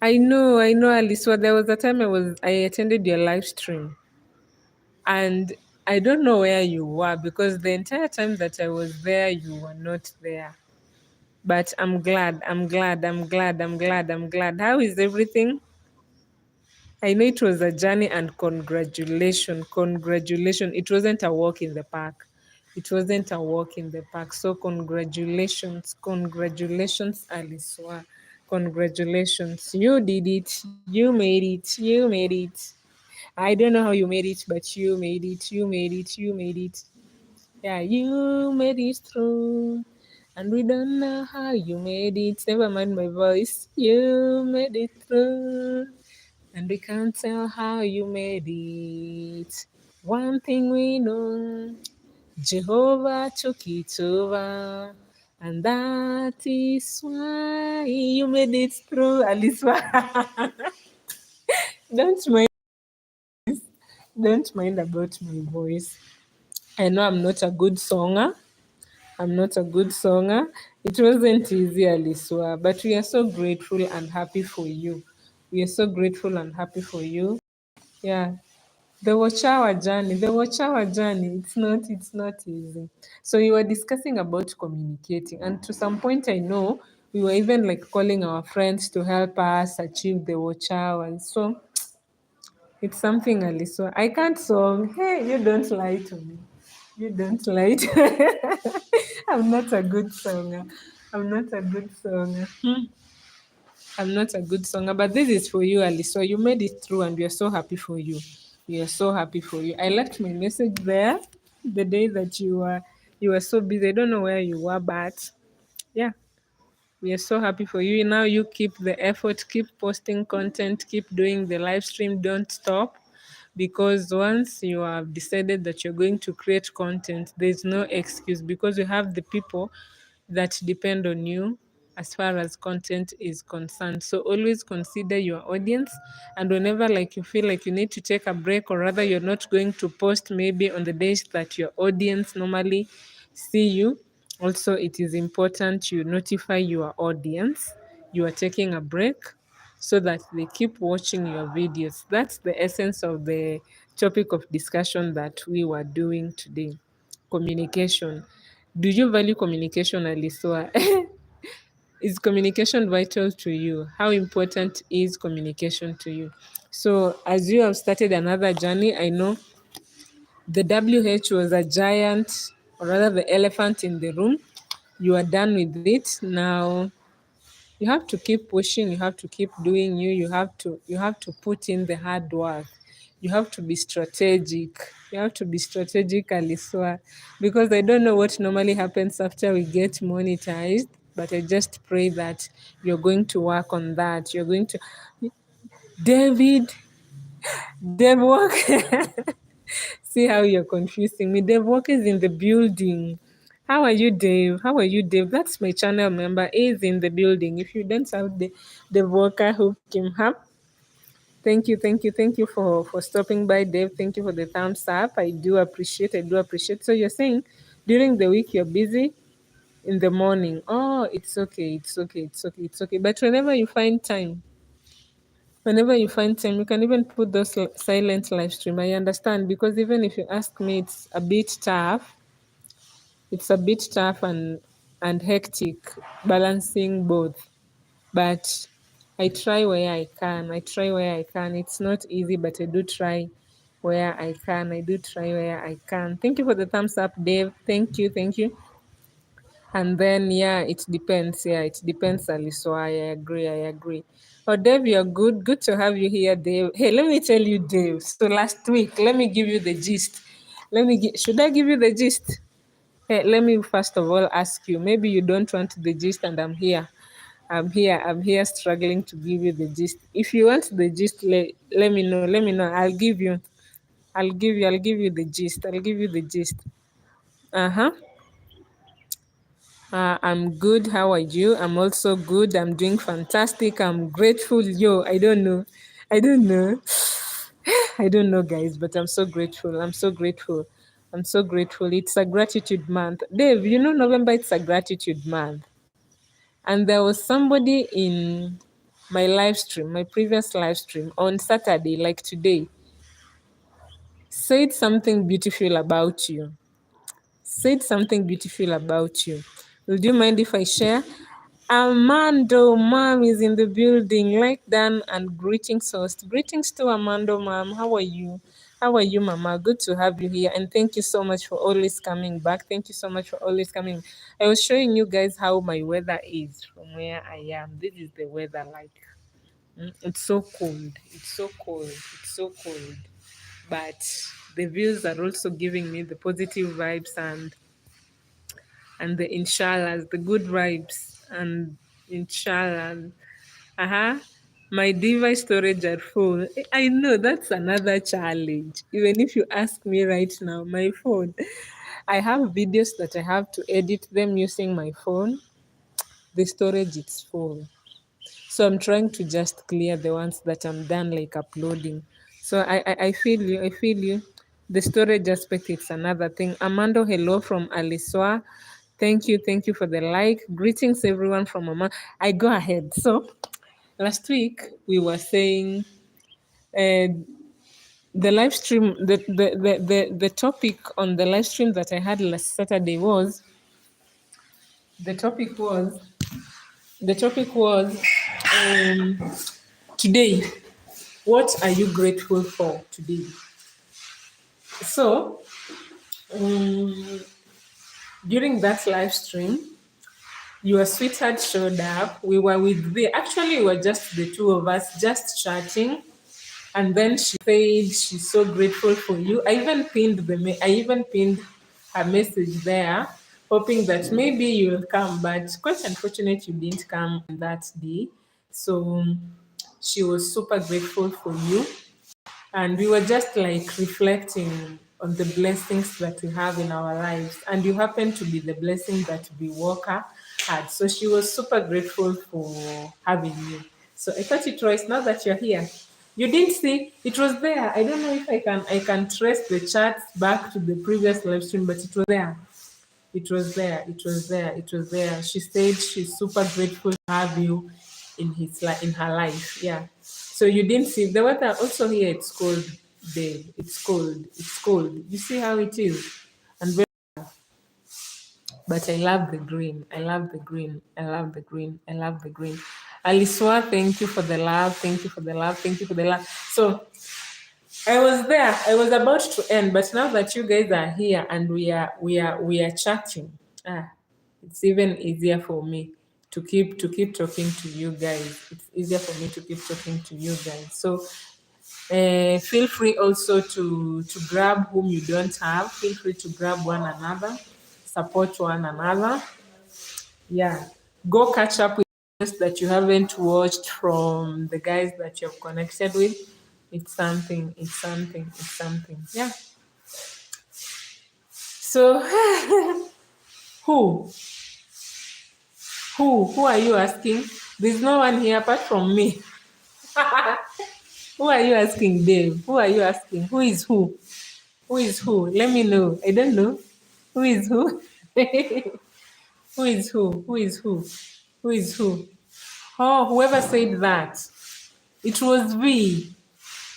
I know, Aliswa. There was a time I attended your live stream, and I don't know where you were because the entire time that I was there, you were not there. But I'm glad. How is everything? I know it was a journey, and congratulations. It wasn't a walk in the park. It wasn't a walk in the park. So congratulations, Aliswa. Congratulations. You did it. You made it. You made it. I don't know how you made it, but you made it. You made it. You made it. Yeah, you made it through. And we don't know how you made it. Never mind my voice. You made it through. And we can't tell how you made it. One thing we know, Jehovah took it over. And that is why you made it through, Aliswa. don't mind, don't mind about my voice. I know I'm not a good songer. I'm not a good songer. It wasn't easy, Aliswa, but we are so grateful and happy for you. We are so grateful and happy for you. Yeah, the watch hour journey. It's not easy. So you were discussing about communicating, and to some point, I know we were even like calling our friends to help us achieve the watch hour. So it's something, Alice. I can't song. Hey, you don't lie to me. You don't lie to I'm not a good songer. I'm not a good songer. I'm not a good songer, but this is for you, Alice. So you made it through, and we are so happy for you. We are so happy for you. I left my message there the day that you were so busy. I don't know where you were, but yeah, we are so happy for you. Now you keep the effort, keep posting content, keep doing the live stream. Don't stop. because once you have decided that you're going to create content, there's no excuse, because you have the people that depend on you as far as content is concerned. So always consider your audience, and whenever like you feel like you need to take a break, or rather you're not going to post maybe on the days that your audience normally see you, also it is important you notify your audience you are taking a break, so that they keep watching your videos. That's the essence of the topic of discussion that we were doing today. Communication. Do you value communication, Aliswa? Is communication vital to you? How important is communication to you? So, as you have started another journey, I know the WH was a giant, or rather the elephant in the room. You are done with it. Now you have to keep pushing, you have to keep doing you have to put in the hard work. You have to be strategic. You have to be strategic, Aliswa, because I don't know what normally happens after we get monetized, but I just pray that you're going to work on that. You're going to David, Dave Walker. See how you're confusing me. Dave Walker is in the building. How are you, Dave? How are you, Dave? That's my channel member. He is in the building. If you don't have the Dave Walker, hook him up. Thank you for stopping by, Dave. Thank you for the thumbs up. I do appreciate. So you're saying during the week you're busy, in the morning. Oh, it's okay. But whenever you find time, you can even put those silent live stream. I understand, because even if you ask me, it's a bit tough. It's a bit tough and hectic balancing both. But I try where I can. It's not easy, but I do try where I can. Thank you for the thumbs up, Dave. Thank you. And then yeah, it depends. Yeah, it depends, Aliso. I agree. Oh, Dave, you're good. Good to have you here, Dave. Hey, let me tell you, Dave. So last week, let me give you the gist. Should I give you the gist? Hey, let me first of all ask you. Maybe you don't want the gist, and I'm here. I'm here struggling to give you the gist. If you want the gist, let me know. Let me know. I'll give you the gist. I'll give you the gist. Uh-huh. I'm good. How are you? I'm also good. I'm doing fantastic. I'm grateful. Yo, I don't know. I don't know. I don't know, guys, but I'm so grateful. I'm so grateful. It's a gratitude month. Dave, November, it's a gratitude month. And there was somebody in my live stream, my previous live stream on Saturday, like today, said something beautiful about you. Said something beautiful about you. Would you mind if I share? Armando mom is in the building. Like done and greetings host. Greetings to Armando mom. How are you? How are you, Mama? Good to have you here. And thank you so much for always coming back. Thank you so much for always coming. I was showing you guys how my weather is from where I am. This is the weather like. It's so cold. It's so cold. But the views are also giving me the positive vibes and the inshallahs, the good vibes, and inshallah. Uh-huh. My device storage are full. I know that's another challenge. Even if you ask me right now, my phone, I have videos that I have to edit them using my phone. The storage is full. So I'm trying to just clear the ones that I'm done like uploading. So I feel you. I feel you. The storage aspect, it's another thing. Amando, hello from Aliswa. Thank you for the like. Greetings everyone from Mama. I go ahead. So last week we were saying uh, the live stream, the topic on the live stream that I had last Saturday was the topic was the topic was um, today. What are you grateful for today? So, um, during that live stream, your sweetheart showed up. We were actually, we were just the two of us just chatting. And then she said she's so grateful for you. I even pinned her message there, hoping that maybe you will come. But quite unfortunate you didn't come on that day. So she was super grateful for you. and we were just like reflecting on the blessings that we have in our lives, and you happen to be the blessing that we Walker had. So she was super grateful for having you. So I thought it was now that you're here. You didn't see it was there. I don't know if I can trace the charts back to the previous live stream, but it was there. It was there. It was there. It was there. She said she's super grateful to have you in her life. Yeah. So you didn't see the weather also here. It's cold, babe. It's cold. It's cold. You see how it is, and very, but I love the green. I love the green. I love the green. I love the green. Aliswa, thank you for the love. Thank you for the love. Thank you for the love. So I was there. I was about to end, but now that you guys are here and we are chatting, it's even easier for me to keep talking to you guys. It's easier for me to keep talking to you guys. So feel free also to grab whom you don't have. Feel free to grab one another, support one another. Yeah, go catch up with those that you haven't watched from the guys that you've connected with. It's something. It's something. It's something. Yeah. So who who are you asking? There's no one here apart from me. Who are you asking, Dave? Who are you asking? Who is who? Who is who? Let me know. I don't know. Who is who? Who is who? Who is who? Who is who? Oh, whoever said that. It was V.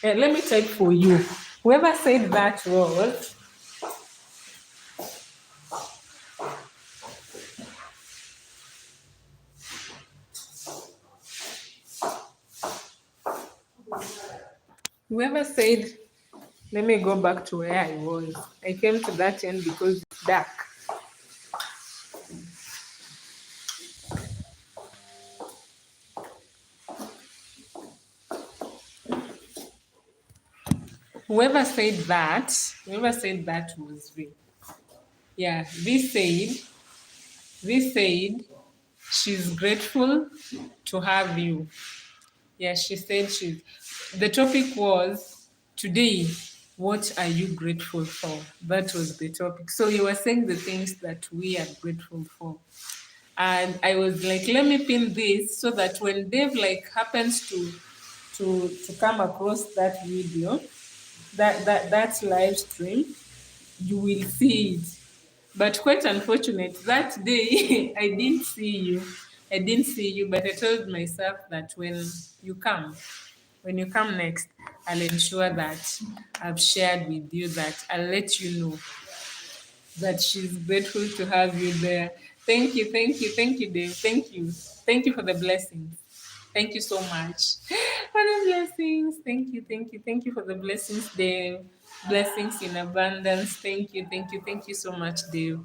Let me type for you. Whoever said that was. Whoever said. Let me go back to where I was. I came to that end because it's dark. Whoever said that was V. Yeah, V said she's grateful to have you. Yeah, she said the topic was today, what are you grateful for? That was the topic. So you were saying the things that we are grateful for. And I was like, let me pin this so that when Dave like happens to come across that video, that live stream, you will see it. But quite unfortunate, that day I didn't see you. I didn't see you, but I told myself that you come, when you come next, I'll ensure that I've shared with you that I'll let you know that she's grateful to have you there. Thank you, Dave. Thank you. Thank you for the blessings. Thank you so much for the blessings. Thank you for the blessings, Dave. Blessings in abundance. Thank you so much, Dave.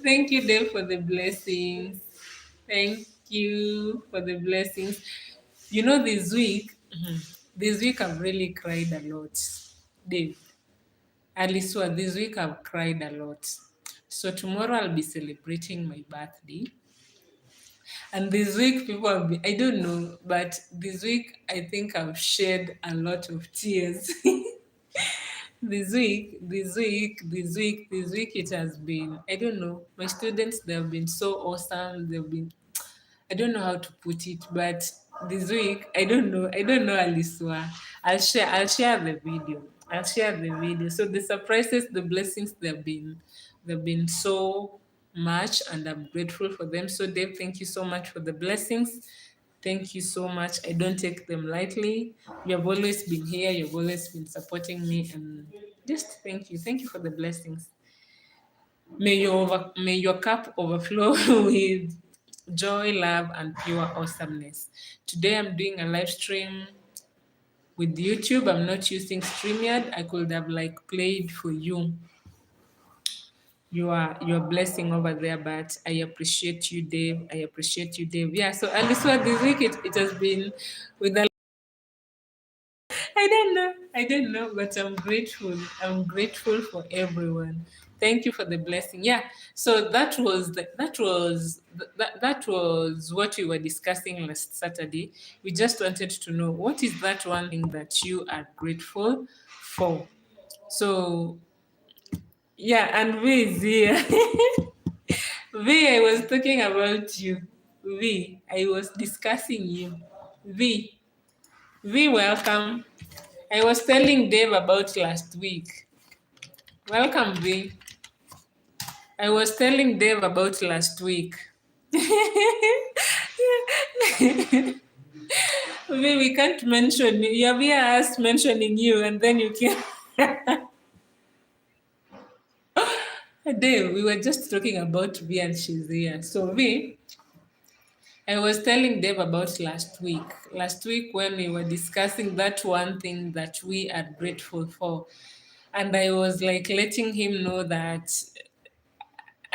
Thank you, Dave, for the blessings. Thank you for the blessings. You know, this week I've really cried a lot, Dave. Aliswa, this week I've cried a lot. So tomorrow I'll be celebrating my birthday. And this week people have been, I don't know, but this week I think I've shed a lot of tears. This week it has been, I don't know, my students, they've been so awesome. I don't know how to put it, but this week, I don't know, Aliswa. I'll share the video. I'll share the video. So the surprises, the blessings, they've been so much, and I'm grateful for them. So Dave, thank you so much for the blessings. Thank you so much. I don't take them lightly. You have always been here. You've always been supporting me, and just thank you. Thank you for the blessings. May your cup overflow with joy, love, and pure awesomeness. Today I'm doing a live stream with YouTube. I'm not using StreamYard. I could have like played for you your blessing over there, but I appreciate you, Dave. I appreciate you, Dave. Yeah, so Aliswa, this week it has been with a I don't know, but I'm grateful. I'm grateful for everyone. Thank you for the blessing. Yeah. So that was what we were discussing last Saturday. We just wanted to know what is that one thing that you are grateful for. So yeah, and V is here. V, I was talking about you. V, I was discussing you. V, V, welcome. I was telling Dave about last week. Welcome, V. I was telling Dave about last week. V, we can't mention you. You're here us mentioning you, and then you can. Dave, we were just talking about V, and she's here. So, V, I was telling Dave about last week. Last week, when we were discussing that one thing that we are grateful for. And I was like letting him know that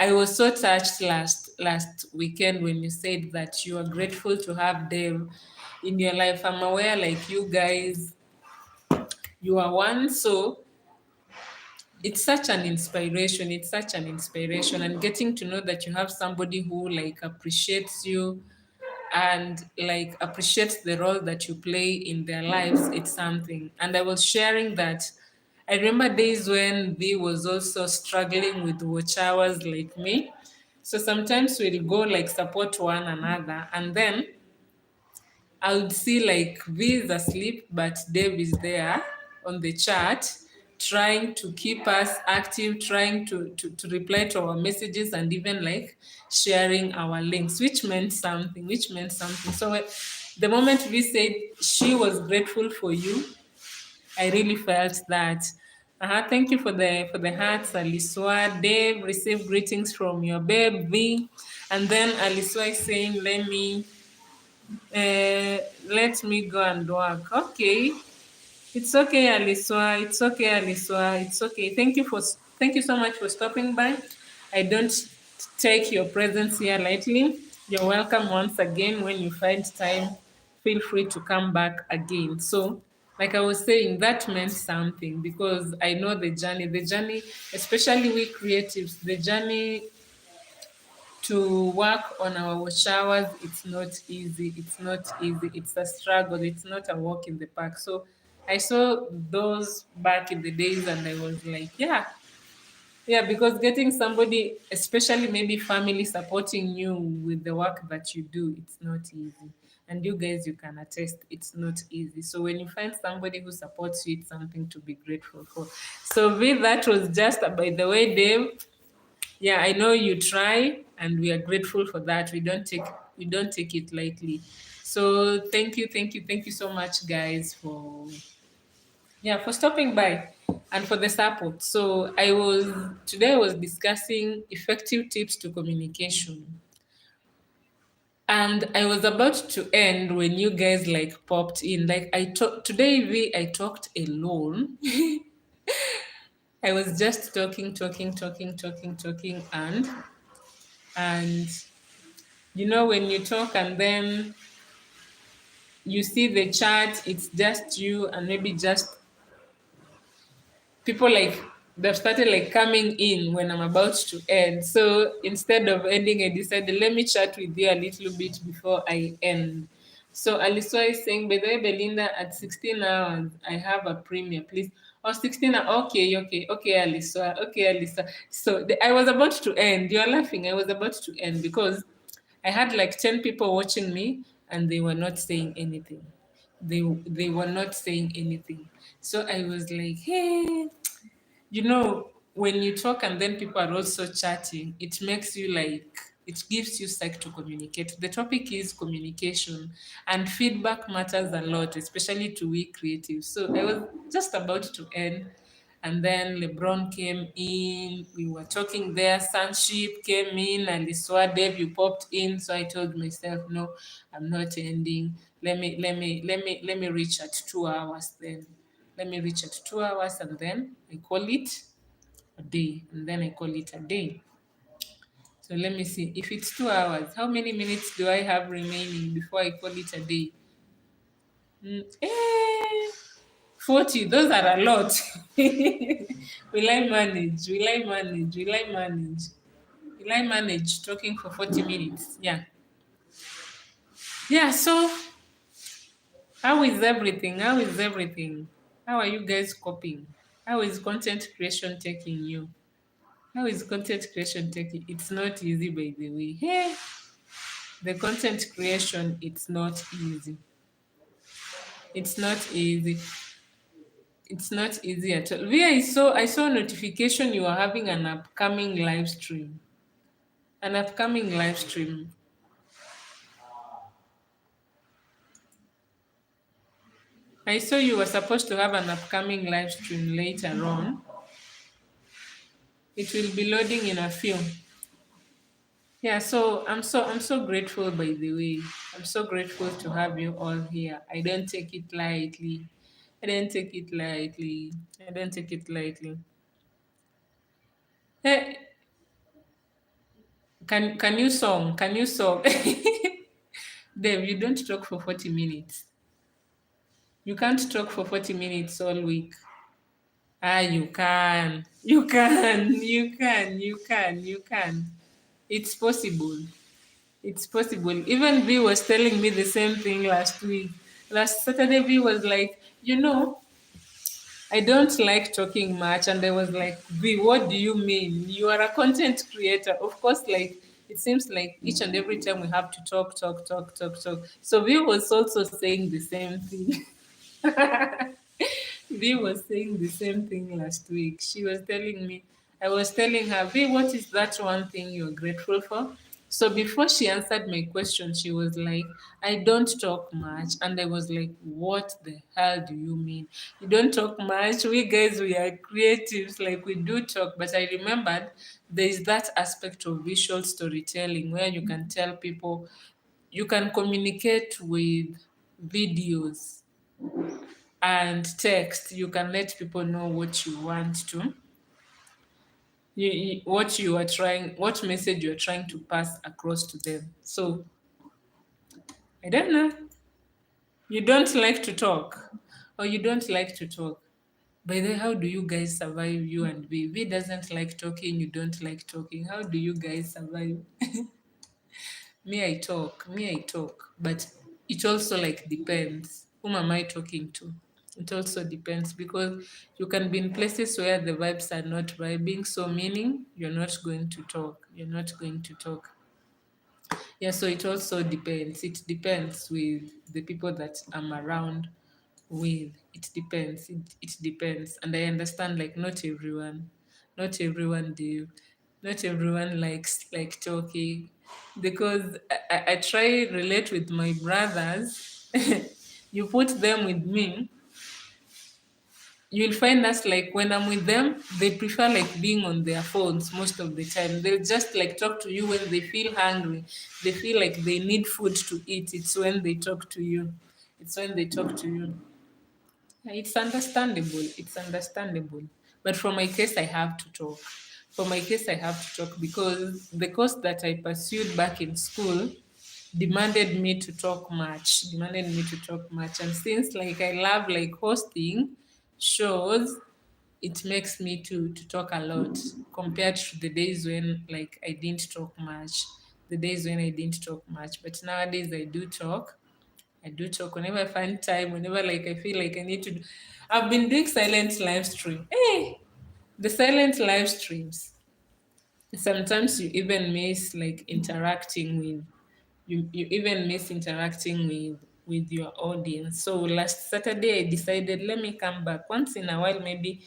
I was so touched last weekend when you said that you are grateful to have Dave in your life. I'm aware, like you guys, you are one. So it's such an inspiration. It's such an inspiration. And getting to know that you have somebody who like appreciates you and like appreciates the role that you play in their lives, it's something. And I was sharing that I remember days when V was also struggling with watch hours like me. So sometimes we'll go like support one another, and then I would see like V is asleep, but Dave is there on the chat trying to keep us active, trying to reply to our messages and even like sharing our links, which meant something. So the moment V said she was grateful for you, I really felt that. Thank you for the hearts, Aliswa. Dave received greetings from your babe V, and then Aliswa is saying, let me go and work." Okay, it's okay, Aliswa. It's okay, Aliswa. It's okay. Thank you so much for stopping by. I don't take your presence here lightly. You're welcome once again. When you find time, feel free to come back again. So, like I was saying, that meant something because I know the journey, especially we creatives, the journey to work on our watch hours, it's not easy. It's not easy. It's a struggle. It's not a walk in the park. So I saw those back in the days and I was like, yeah, yeah, because getting somebody, especially maybe family supporting you with the work that you do, it's not easy. And you guys, you can attest, it's not easy. So when you find somebody who supports you, it's something to be grateful for. So with that was just by the way, Dave. Yeah, I know you try, and we are grateful for that. We don't take it lightly. So thank you so much, guys, for for stopping by and for the support. So I was discussing effective tips to communication. And I was about to end when you guys like popped in. Like I talked today, I talked alone. I was just talking, and you know when you talk and then you see the chat, it's just you and maybe just people like they've started like coming in when I'm about to end. So instead of ending, I decided let me chat with you a little bit before I end. So Aliswa is saying, by the way, Belinda, at 16 hours, I have a premiere, please. Oh, 16 hours. Okay, Aliswa. Okay, Aliswa. So I was about to end. You're laughing. I was about to end because I had like 10 people watching me and they were not saying anything. They were not saying anything. So I was like, hey, you know, when you talk and then people are also chatting, it makes you like, it gives you psych to communicate. The topic is communication, and feedback matters a lot, especially to we creatives. So I was just about to end, and then LeBron came in. We were talking there. Sunship came in, and Liswa Dave, you popped in. So I told myself, no, I'm not ending. Let me reach at 2 hours then. Let me reach at 2 hours and then I call it a day. And then I call it a day. So let me see. If it's 2 hours, how many minutes do I have remaining before I call it a day? Mm, eh, 40, those are a lot. Will I manage? Will I manage? Will I manage? Will I manage talking for 40 minutes? Yeah. Yeah, so how is everything? How is everything? How are you guys coping? How is content creation taking you? How is content creation taking? It's not easy, by the way. Hey, the content creation, it's not easy. It's not easy. It's not easy at all. Via, I saw a notification you are having an upcoming live stream. An upcoming live stream. I saw you were supposed to have an upcoming live stream later on. It will be loading in a few. Yeah, so I'm so grateful, by the way. I'm so grateful to have you all here. I don't take it lightly. I don't take it lightly. I don't take it lightly. Hey, can you song? Can you song? Dave, you don't talk for 40 minutes. You can't talk for 40 minutes all week. Ah, you can. You can. You can. You can. You can. It's possible. It's possible. Even V was telling me the same thing last week. Last Saturday, V was like, I don't like talking much. And I was like, V, what do you mean? You are a content creator. Of course, like, it seems like each and every time we have to talk, talk, talk, talk, talk. So V was also saying the same thing. V was saying the same thing last week. She was telling me, I was telling her, V, what is that one thing you're grateful for? So before she answered my question, she was like, I don't talk much. And I was like, what the hell do you mean? You don't talk much? We guys, we are creatives, like we do talk. But I remembered there is that aspect of visual storytelling where you can tell people, you can communicate with videos and text. You can let people know what you want to, what you are trying, what message you're trying to pass across to them. So I don't know. You don't like to talk, or you don't like to talk. By the way, how do you guys survive, you and V? V doesn't like talking, you don't like talking. How do you guys survive? Me, I talk, but it also like depends. Whom am I talking to? It also depends because you can be in places where the vibes are not vibing, so meaning you're not going to talk. You're not going to talk. Yeah, so it also depends. It depends with the people that I'm around with. It depends. It depends. And I understand like not everyone do. Not everyone likes like talking because I try relate with my brothers. You put them with me, you'll find us like when I'm with them, they prefer like being on their phones most of the time. They'll just like talk to you when they feel hungry. They feel like they need food to eat. It's when they talk to you. It's when they talk to you. It's understandable. It's understandable. But for my case, I have to talk. For my case, I have to talk because the course that I pursued back in school demanded me to talk much. Demanded me to talk much. And since like I love like hosting shows, it makes me to talk a lot compared to the days when like I didn't talk much. The days when I didn't talk much. But nowadays I do talk. I do talk whenever I find time, whenever like I feel like I need to. I've been doing silent live stream. Hey, the silent live streams. Sometimes you even miss like interacting with you even miss interacting with your audience. So last Saturday I decided let me come back once in a while, maybe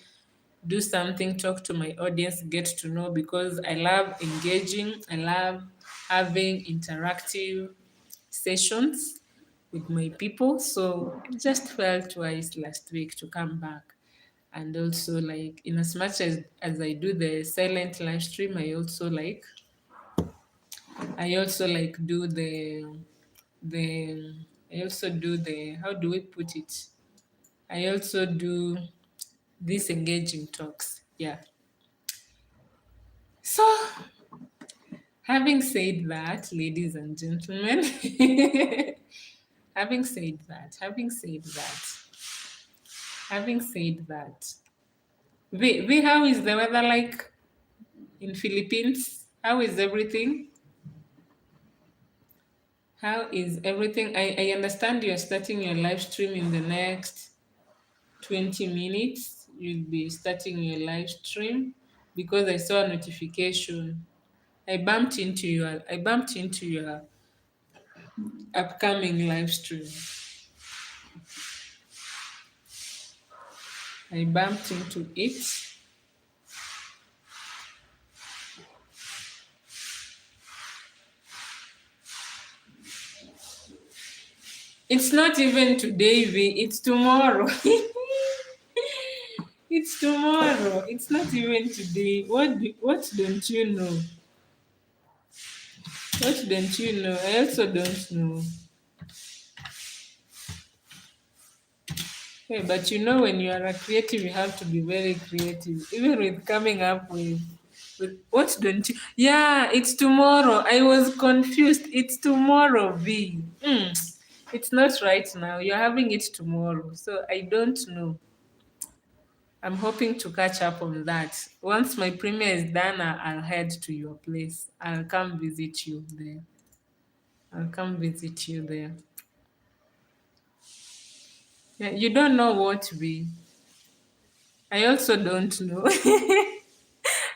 do something, talk to my audience, get to know because I love engaging. I love having interactive sessions with my people. So it just felt twice last week to come back. And also like in as much as I do the silent live stream, I also like do the I also do the how do we put it? I also do these engaging talks. Yeah. So having said that, ladies and gentlemen, having said that, Having said that, V, how is the weather like in Philippines? How is everything? How is everything? I understand you're starting your live stream in the next 20 minutes. You'll be starting your live stream because I saw a notification. I bumped into your upcoming live stream. I bumped into it. It's not even today, V. It's tomorrow. It's tomorrow. It's not even today. What don't you know? What don't you know? I also don't know. Hey, but you know, when you are a creative, you have to be very creative, even with coming up with what don't you? Yeah, it's tomorrow. I was confused. It's tomorrow, V. It's not right now. You're having it tomorrow, so I don't know. I'm hoping to catch up on that. Once my premiere is done, I'll head to your place. I'll come visit you there. I'll come visit you there. Yeah, you don't know what V. I also don't know.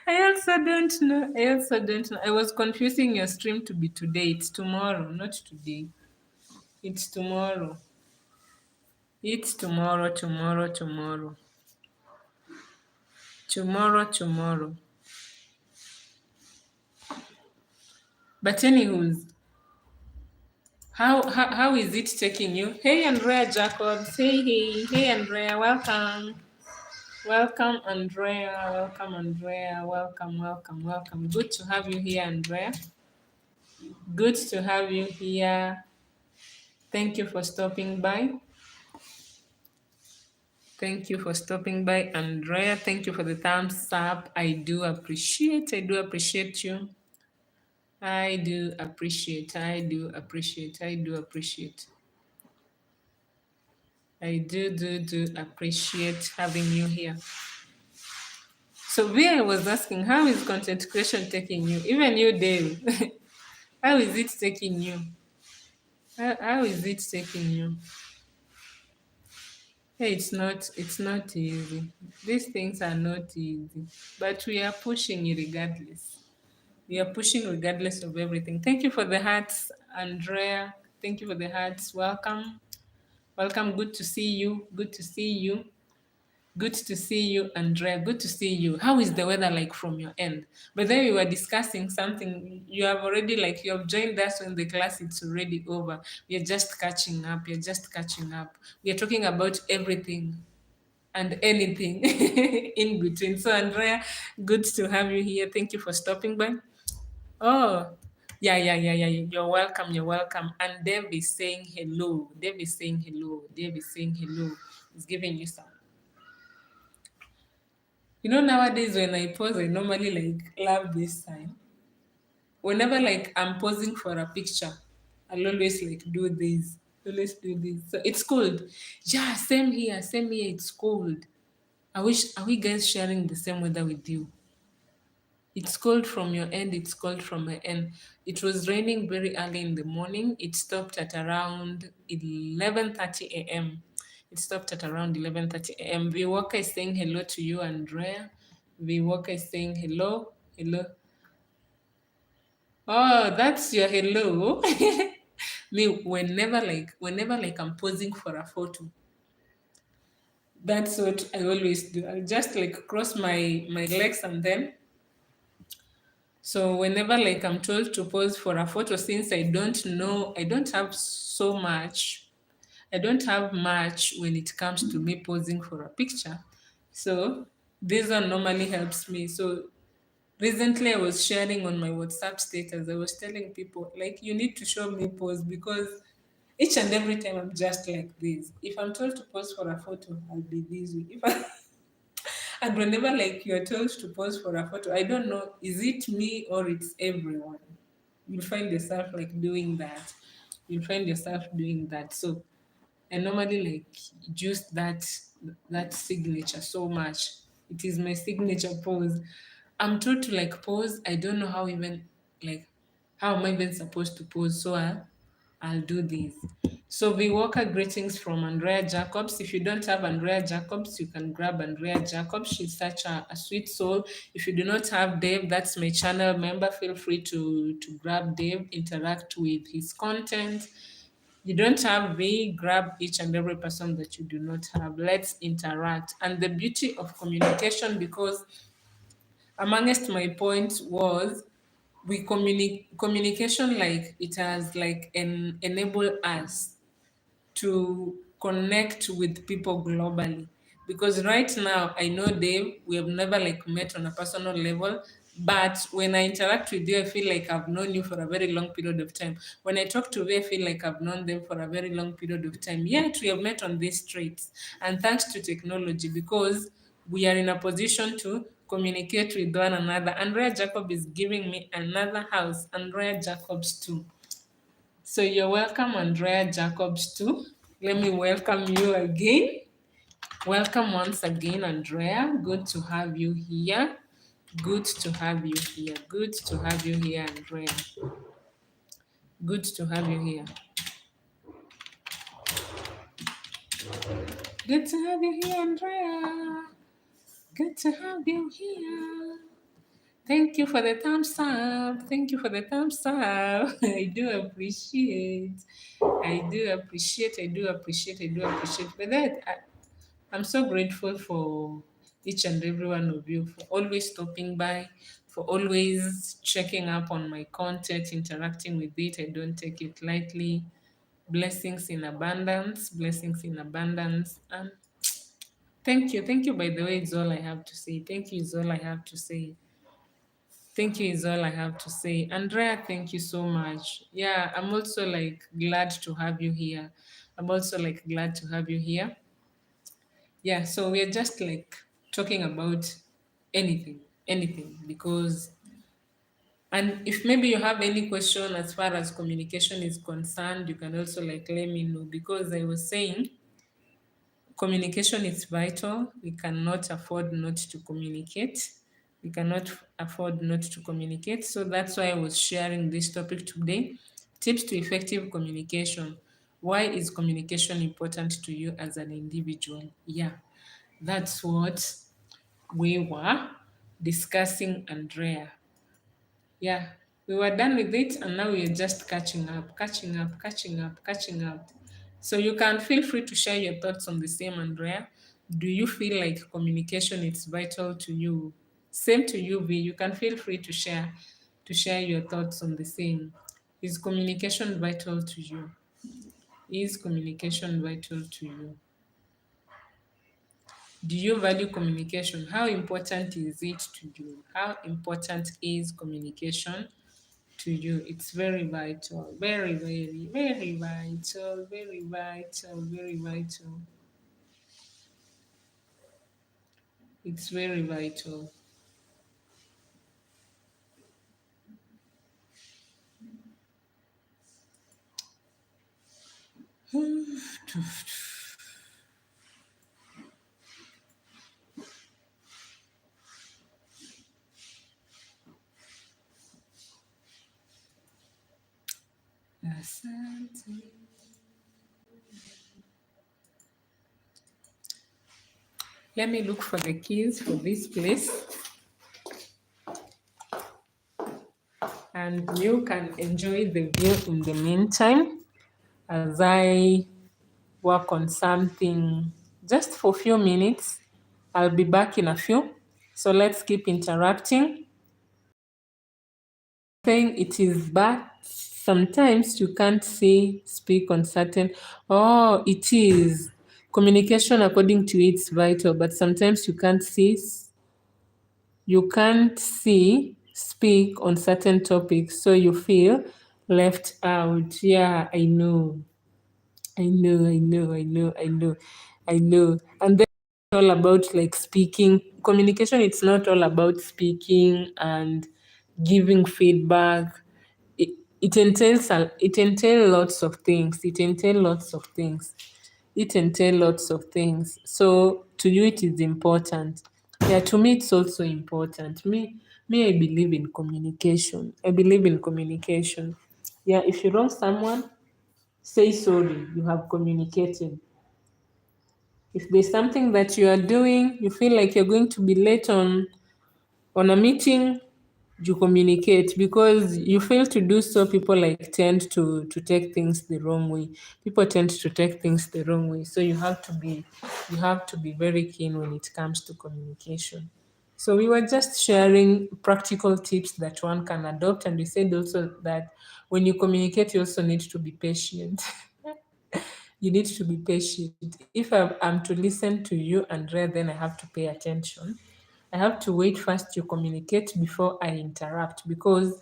I also don't know. I also don't know. I was confusing your stream to be today. It's tomorrow, not today. It's tomorrow. It's tomorrow, tomorrow, tomorrow. Tomorrow, tomorrow. But anywho's, how is it taking you? Hey Andrea Jacobs. Hey Andrea, welcome. Welcome Andrea. Welcome Andrea. Welcome. Good to have you here, Andrea. Good to have you here. Thank you for stopping by. Thank you for stopping by, Andrea. Thank you for the thumbs up. I do appreciate you. I do appreciate. I do appreciate having you here. So where I was asking, how is content creation taking you? Even you, Dave. How is it taking you? How is it taking you? Hey, it's not easy. These things are not easy. But we are pushing regardless. We are pushing regardless of everything. Thank you for the hearts, Andrea. Thank you for the hearts. Welcome. Welcome. Good to see you. Good to see you. Good to see you, Andrea. Good to see you. How is the weather like from your end? But then we were discussing something. You have already you have joined us when the class it's already over. We are just catching up. We are just catching up. We are talking about everything and anything in between. So Andrea, good to have you here. Thank you for stopping by. Oh, yeah. You're welcome. You're welcome. And Dave is saying hello. Dave is saying hello. Dave is saying hello. He's giving you some. Nowadays when I pose, I normally love this sign. Whenever I'm posing for a picture, I'll always do this. Always do this. So it's cold. Yeah, same here. Same here. It's cold. Are we guys sharing the same weather with you? It's cold from your end, it's cold from my end. It was raining very early in the morning. It stopped at around 11:30 a.m. It stopped at around 11:30 a.m. Viwaka is saying hello to you, Andrea. Viwaka is saying hello. Hello. Oh, that's your hello. Me, whenever I'm posing for a photo, that's what I always do. I'll just cross my legs and then so whenever I'm told to pose for a photo, since I don't know, I don't have much when it comes to me posing for a picture. So this one normally helps me. So recently I was sharing on my WhatsApp status, I was telling people you need to show me pose because each and every time I'm just like this. If I'm told to pose for a photo, I'll be this way. And whenever you're told to pose for a photo, I don't know, is it me or it's everyone? You'll find yourself doing that. You'll find yourself doing that. So I normally like use that signature so much. It is my signature pose. I'm told to like pose. I don't know how even like how am I even supposed to pose? So I'll do this. So V Walker, greetings from Andrea Jacobs. If you don't have Andrea Jacobs, you can grab Andrea Jacobs. She's such a sweet soul. If you do not have Dave, that's my channel member. Feel free to grab Dave, interact with his content. You don't have V, grab each and every person that you do not have. Let's interact. And the beauty of communication, because amongst my points was we communication, like it has like enable us to connect with people globally. Because right now, I know Dave, we have never like met on a personal level, but when I interact with you, I feel like I've known you for a very long period of time. When I talk to you, I feel like I've known them for a very long period of time. Yet we have met on these streets, and thanks to technology, because we are in a position to communicate with one another. Andrea Jacob is giving me another house, Andrea Jacobs too. So you're welcome, Andrea Jacobs, too. Let me welcome you again. Welcome once again, Andrea. Good to have you here. Good to have you here. Good to have you here, Andrea. Good to have you here. Good to have you here, Andrea. Good to have you here. Thank you for the thumbs up. Thank you for the thumbs up. I do appreciate. I do appreciate. I do appreciate. I do appreciate. But I'm so grateful for each and every one of you for always stopping by, for always checking up on my content, interacting with it. I don't take it lightly. Blessings in abundance, blessings in abundance. And thank you. Thank you, by the way, is all I have to say. Thank you, is all I have to say. Thank you, is all I have to say. Andrea, thank you so much. Yeah, I'm also like glad to have you here. I'm also like glad to have you here. Yeah, so we're just like talking about anything, because, and if maybe you have any question as far as communication is concerned, you can also like let me know, because I was saying communication is vital. We cannot afford not to communicate. We cannot afford not to communicate. So that's why I was sharing this topic today. Tips to effective communication. Why is communication important to you as an individual? Yeah, that's what we were discussing, Andrea. Yeah, we were done with it, and now we're just catching up. So you can feel free to share your thoughts on the same, Andrea. Do you feel like communication is vital to you? Same to you, V. You can feel free to share your thoughts on the same. Is communication vital to you? Is communication vital to you? Do you value communication? How important is it to you? How important is communication to you? It's very vital, very vital, very vital, very vital. It's very vital. Asante. Let me look for the keys for this place, and you can enjoy the view in the meantime as I work on something just for a few minutes. I'll be back in a few. So let's keep interacting. Saying it is bad. Sometimes you can't say speak on certain. Oh, it is. Communication according to it's vital, but sometimes you can't see speak on certain topics, so you feel left out. Yeah, I know. I know. And then it's all about like speaking. Communication, it's not all about speaking and giving feedback. It entails lots of things. It entails lots of things. it entails lots of things. So to you it is important. Yeah, to me it's also important. Me, I believe in communication. I believe in communication. Yeah, if you wrong someone, say sorry. You have communicated. If there's something that you are doing, you feel like you're going to be late on a meeting, you communicate, because you fail to do so, people like tend to take things the wrong way. People tend to take things the wrong way. So you have to be very keen when it comes to communication. So we were just sharing practical tips that one can adopt, and we said also that when you communicate, you also need to be patient. You need to be patient. If I'm to listen to you, Andrea, then I have to pay attention. I have to wait first you communicate before I interrupt, because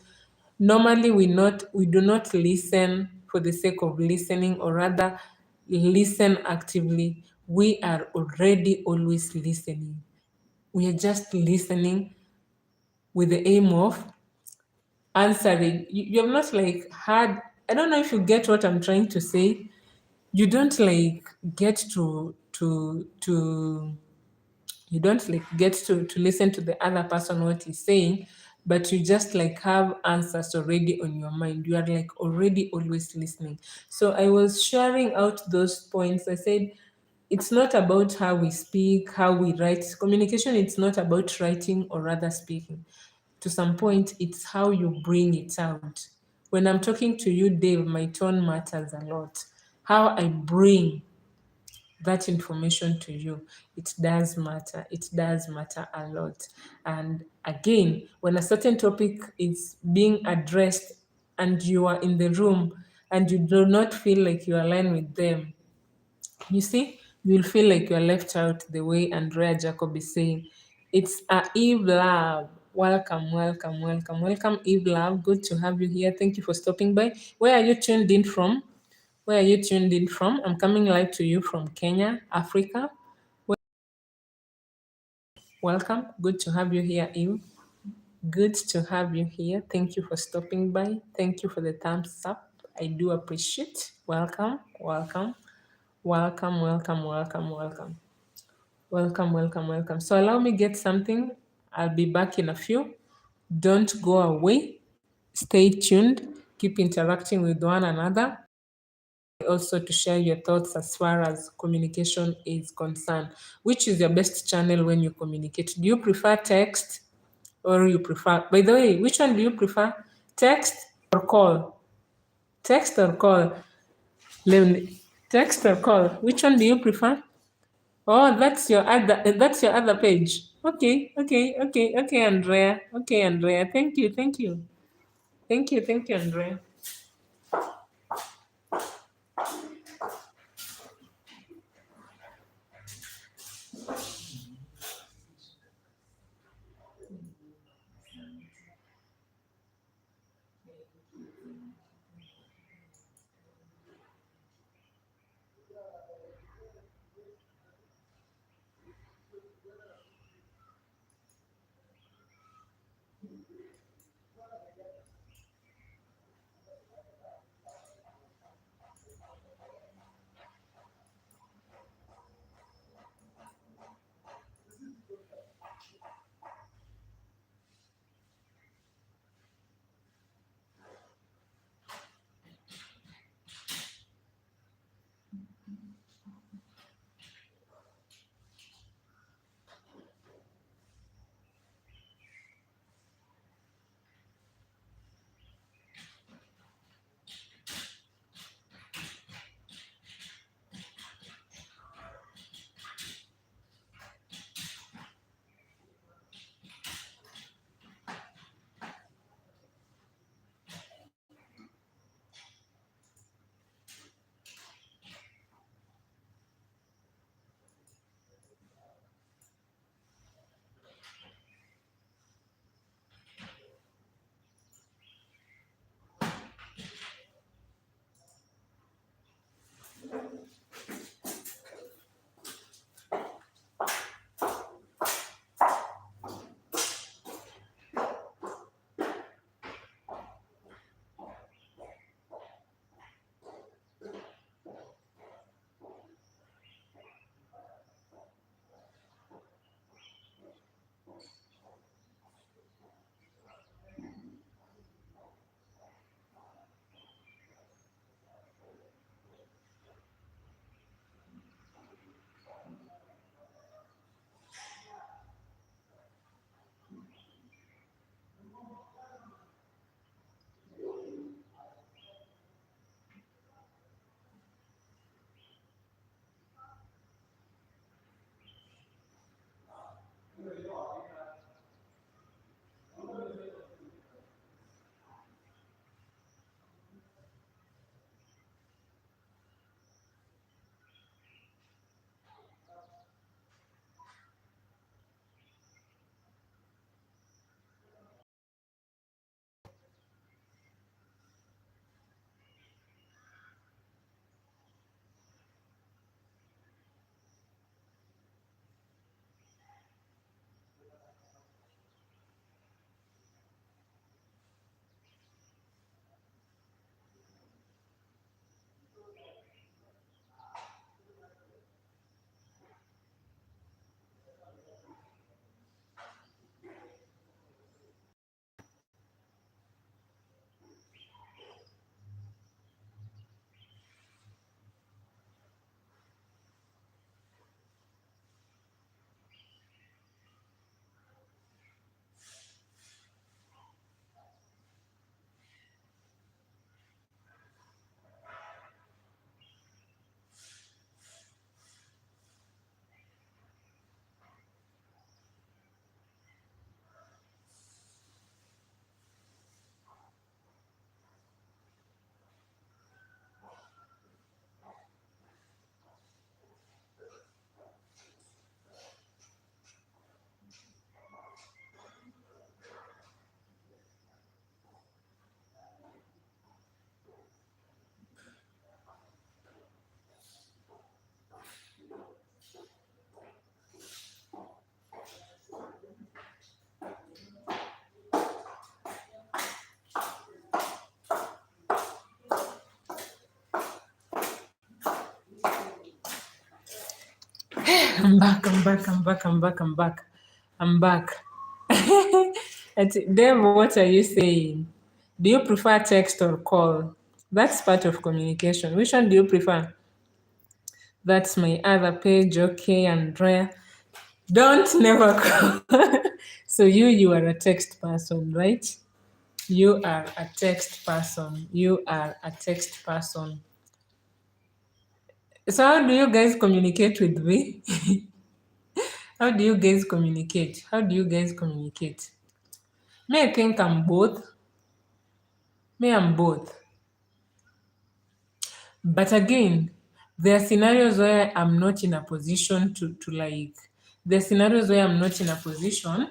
normally we do not listen for the sake of listening, or rather listen actively. We are already always listening. We are just listening with the aim of answering. You have not like had, I don't know if you get what I'm trying to say. You don't like get to you don't like get to listen to the other person what he's saying, but you just like have answers already on your mind. You are like already always listening. So I was sharing out those points. I said it's not about how we speak, how we write. Communication, it's not about writing or rather speaking. To some point, it's how you bring it out. When I'm talking to you, Dave, my tone matters a lot. How I bring that information to you, it does matter. It does matter a lot. And again, when a certain topic is being addressed and you are in the room and you do not feel like you align with them, you see, you'll feel like you're left out, the way Andrea Jacob is saying. It's a Eve Love. Welcome, welcome, welcome, welcome, Eve Love. Good to have you here. Thank you for stopping by. Where are you tuned in from? Where are you tuned in from? I'm coming live to you from Kenya, Africa. Welcome. Good to have you here, Eve. Good to have you here. Thank you for stopping by. Thank you for the thumbs up. I do appreciate. Welcome, welcome, welcome, welcome, welcome, welcome. Welcome, welcome, welcome. So allow me get something. I'll be back in a few. Don't go away. Stay tuned. Keep interacting with one another. Also to share your thoughts as far as communication is concerned. Which is your best channel when you communicate? Do you prefer text or you prefer, by the way, which one do you prefer? Text or call? Text or call? Leonie, text or call? Which one do you prefer? Oh, that's your other page. Okay, okay, okay, okay, Andrea. Okay, Andrea. Thank you, thank you. Thank you, thank you, Andrea. I'm back, I'm back, I'm back, I'm back, I'm back. I'm back. Dave, what are you saying? Do you prefer text or call? That's part of communication. Which one do you prefer? That's my other page. Okay, Andrea. Don't never call. So you are a text person, right? You are a text person. You are a text person. So how do you guys communicate with me? How do you guys communicate? How do you guys communicate? Me, I think I'm both. Me, I'm both. But again, there are scenarios where I'm not in a position to like. There are scenarios where I'm not in a position.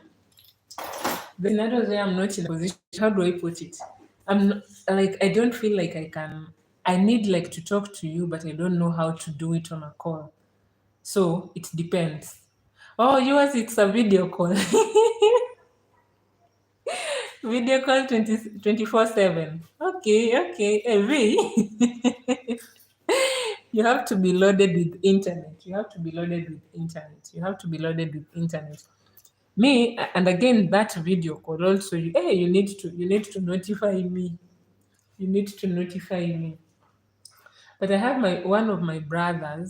The scenarios where I'm not in a position. How do I put it? I'm not, like I don't feel like I can. I need like to talk to you, but I don't know how to do it on a call. So it depends. Oh, yours it's a video call. Video call 24/7. Okay, okay. V. You have to be loaded with internet. You have to be loaded with internet. You have to be loaded with internet. Me, and again, that video call also, hey, you need to notify me. You need to notify me. But I have one of my brother,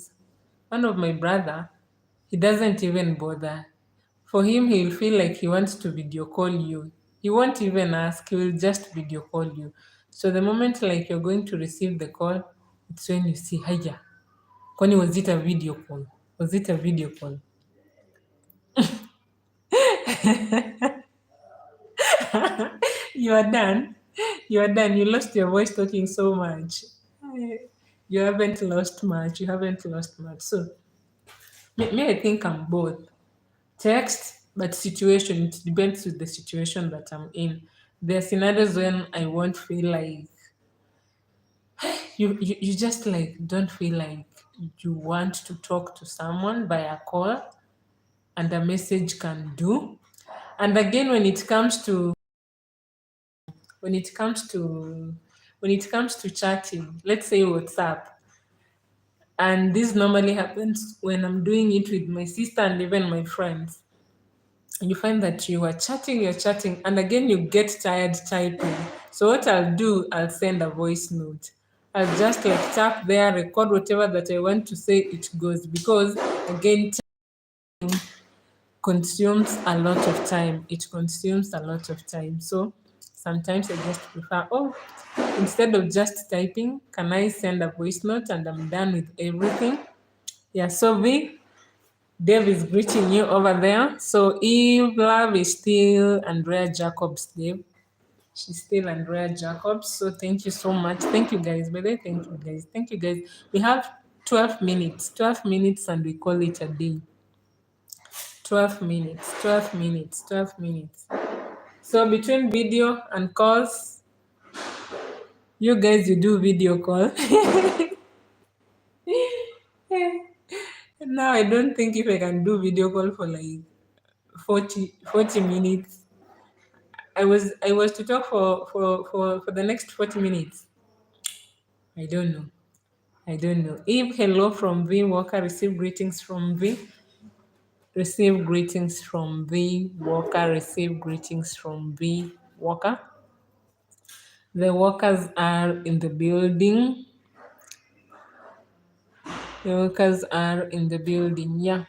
he doesn't even bother. For him, he'll feel like he wants to video call you. He won't even ask, he will just video call you. So the moment like you're going to receive the call, it's when you see, hiya. Kwani was it a video call? Was it a video call? You are done. You are done. You lost your voice talking so much. You haven't lost much. You haven't lost much. So me I think I'm both. Text, but situation, it depends with the situation that I'm in. There are scenarios when I won't feel like you just like don't feel like you want to talk to someone by a call and a message can do. And again, when it comes to when it comes to chatting, let's say WhatsApp, and this normally happens when I'm doing it with my sister and even my friends. You find that you're chatting, and again you get tired typing. So what I'll do, I'll send a voice note. I'll just like tap there, record whatever that I want to say, it goes. Because again, consumes a lot of time. It consumes a lot of time. So sometimes I just prefer, oh, instead of just typing, can I send a voice note and I'm done with everything? Yeah, so Dave is greeting you over there. So Eve Love is still Andrea Jacobs, Dave. She's still Andrea Jacobs. So thank you so much. Thank you guys. By the way, thank you guys. Thank you guys. We have 12 minutes. 12 minutes and we call it a day. 12 minutes. 12 minutes. 12 minutes. So between video and calls, you guys you do video call. Now I don't think if I can do video call for like 40 minutes. I was to talk for the next 40 minutes. I don't know. I don't know. Eve, hello from V. Walker. Receive greetings from V. Receive greetings from V. Walker. Receive greetings from V. Walker. The workers are in the building. The workers are in the building. Yeah.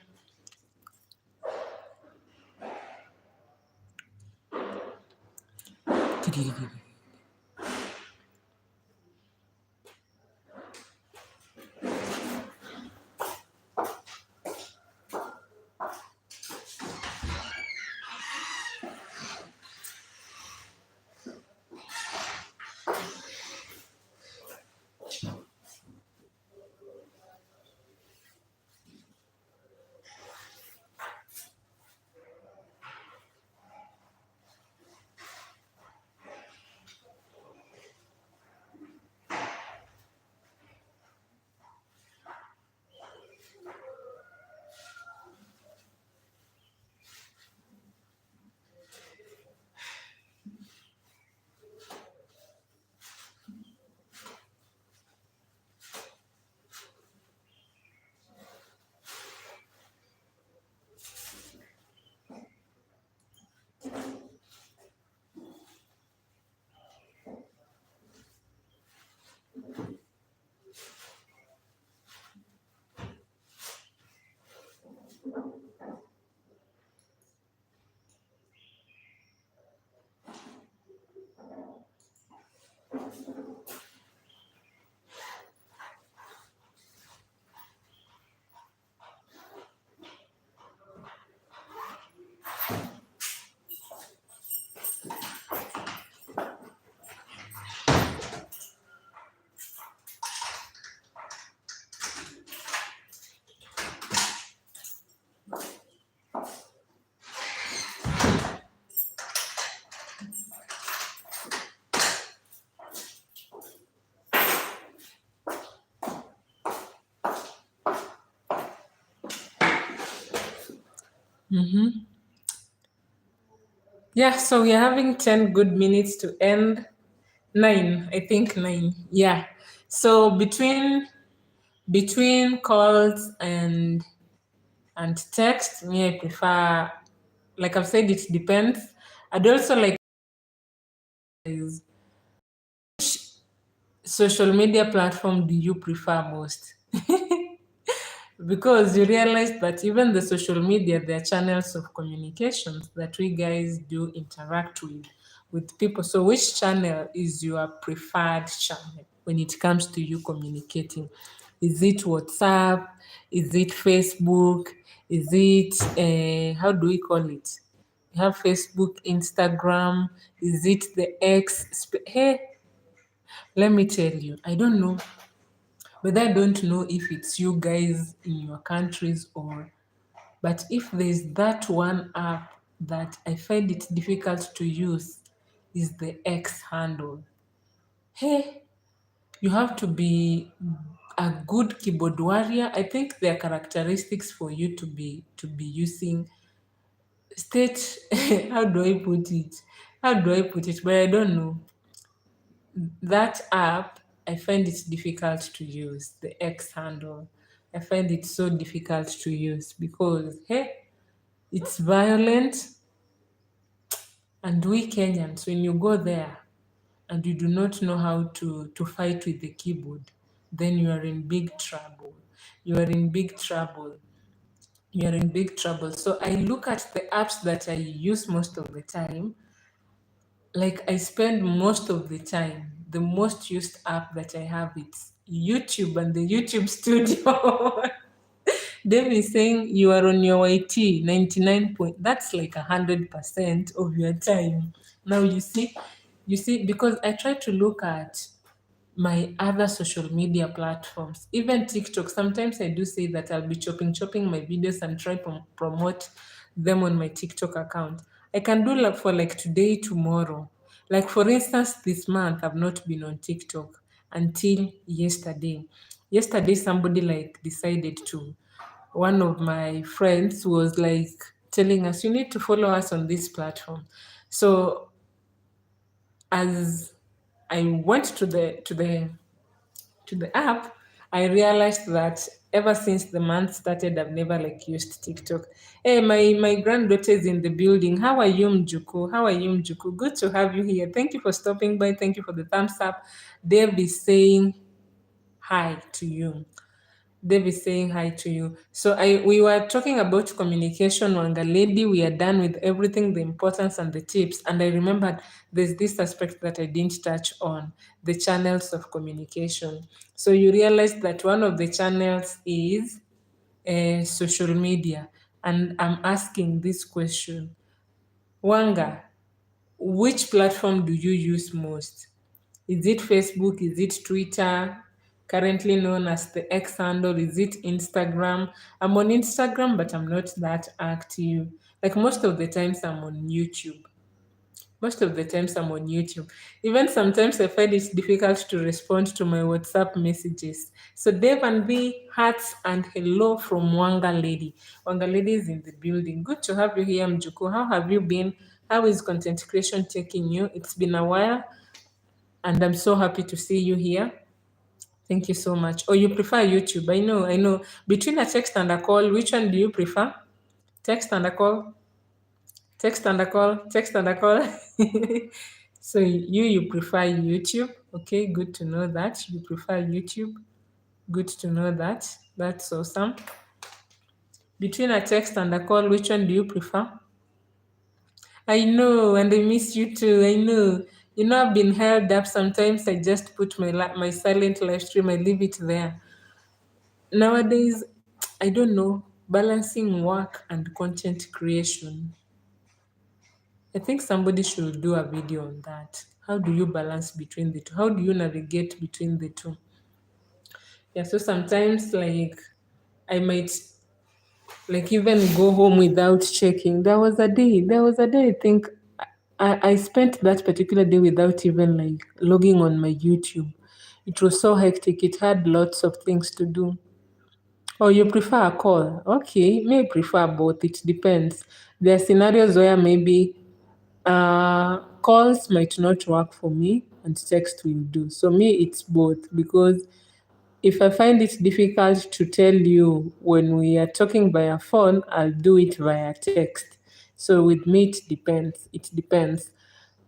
Yeah, so we're having 10 good minutes to end. Nine, I think nine. Yeah. So between calls and text, me I prefer, like I've said, it depends. I'd also like is social media platform do you prefer most? Because you realize that even the social media, they are channels of communications that we guys do interact with people. So which channel is your preferred channel when it comes to you communicating? Is it WhatsApp? Is it Facebook? Is it how do we call it? We have Facebook, Instagram. Is it the X? Hey, let me tell you, I don't know, but I don't know if it's you guys in your countries or, but if there's that one app that I find it difficult to use is the X handle. Hey, you have to be a good keyboard warrior. I think there are characteristics for you to be using state. How do I put it? How do I put it? But I don't know. That app, I find it difficult to use. The X handle, I find it so difficult to use because hey, it's violent, and we Kenyans, when you go there and you do not know how to fight with the keyboard, then you are in big trouble. You are in big trouble. You are in big trouble. So I look at the apps that I use most of the time. Like I spend most of the time, the most used app that I have it's YouTube and the YouTube studio. Dave is saying you are on your YT 99 point. That's like 100% of your time. Now you see, because I try to look at my other social media platforms, even TikTok. Sometimes I do say that I'll be chopping my videos and try to promote them on my TikTok account. I can do like for like today, tomorrow. Like for instance, this month I've not been on TikTok until yesterday. Yesterday, somebody like decided to. One of my friends was like telling us, "You need to follow us on this platform." So as I went to the app, I realized that ever since the month started, I've never like used TikTok. Hey, my granddaughter is in the building. How are you, Mjuku? How are you, Mjuku? Good to have you here. Thank you for stopping by. Thank you for the thumbs up. Dave is saying hi to you. Dave is saying hi to you. So we were talking about communication, Wanga lady. We are done with everything, the importance and the tips. And I remembered there's this aspect that I didn't touch on, the channels of communication. So you realize that one of the channels is social media. And I'm asking this question, Wanga, which platform do you use most? Is it Facebook? Is it Twitter? Currently known as the X handle? Is it Instagram? I'm on Instagram, but I'm not that active. Like most of the times, I'm on YouTube. Most of the times, I'm on YouTube. Even sometimes, I find it difficult to respond to my WhatsApp messages. So, Dave and B, hearts and hello from Wanga Lady. Wanga Lady is in the building. Good to have you here, Mjuku. How have you been? How is content creation taking you? It's been a while, and I'm so happy to see you here. Thank you so much. Oh, you prefer YouTube? I know. Between a text and a call, which one do you prefer? Text and a call? Text and a call? Text and a call? So you prefer YouTube? Okay, good to know that. You prefer YouTube. Good to know that. That's awesome. Between a text and a call, which one do you prefer? I know, and I miss you too. I know. I've been held up. Sometimes I just put my silent live stream. I leave it there. Nowadays, I don't know, balancing work and content creation. I think somebody should do a video on that. How do you balance between the two? How do you navigate between the two? Yeah, so sometimes like I might like even go home without checking. There was a day I think I spent that particular day without even like logging on my YouTube. It was so hectic. It had lots of things to do. Oh, you prefer a call? Okay, may prefer both. It depends. There are scenarios where maybe calls might not work for me and text will do. So me, it's both because if I find it difficult to tell you when we are talking via phone, I'll do it via text. So with me, it depends. It depends.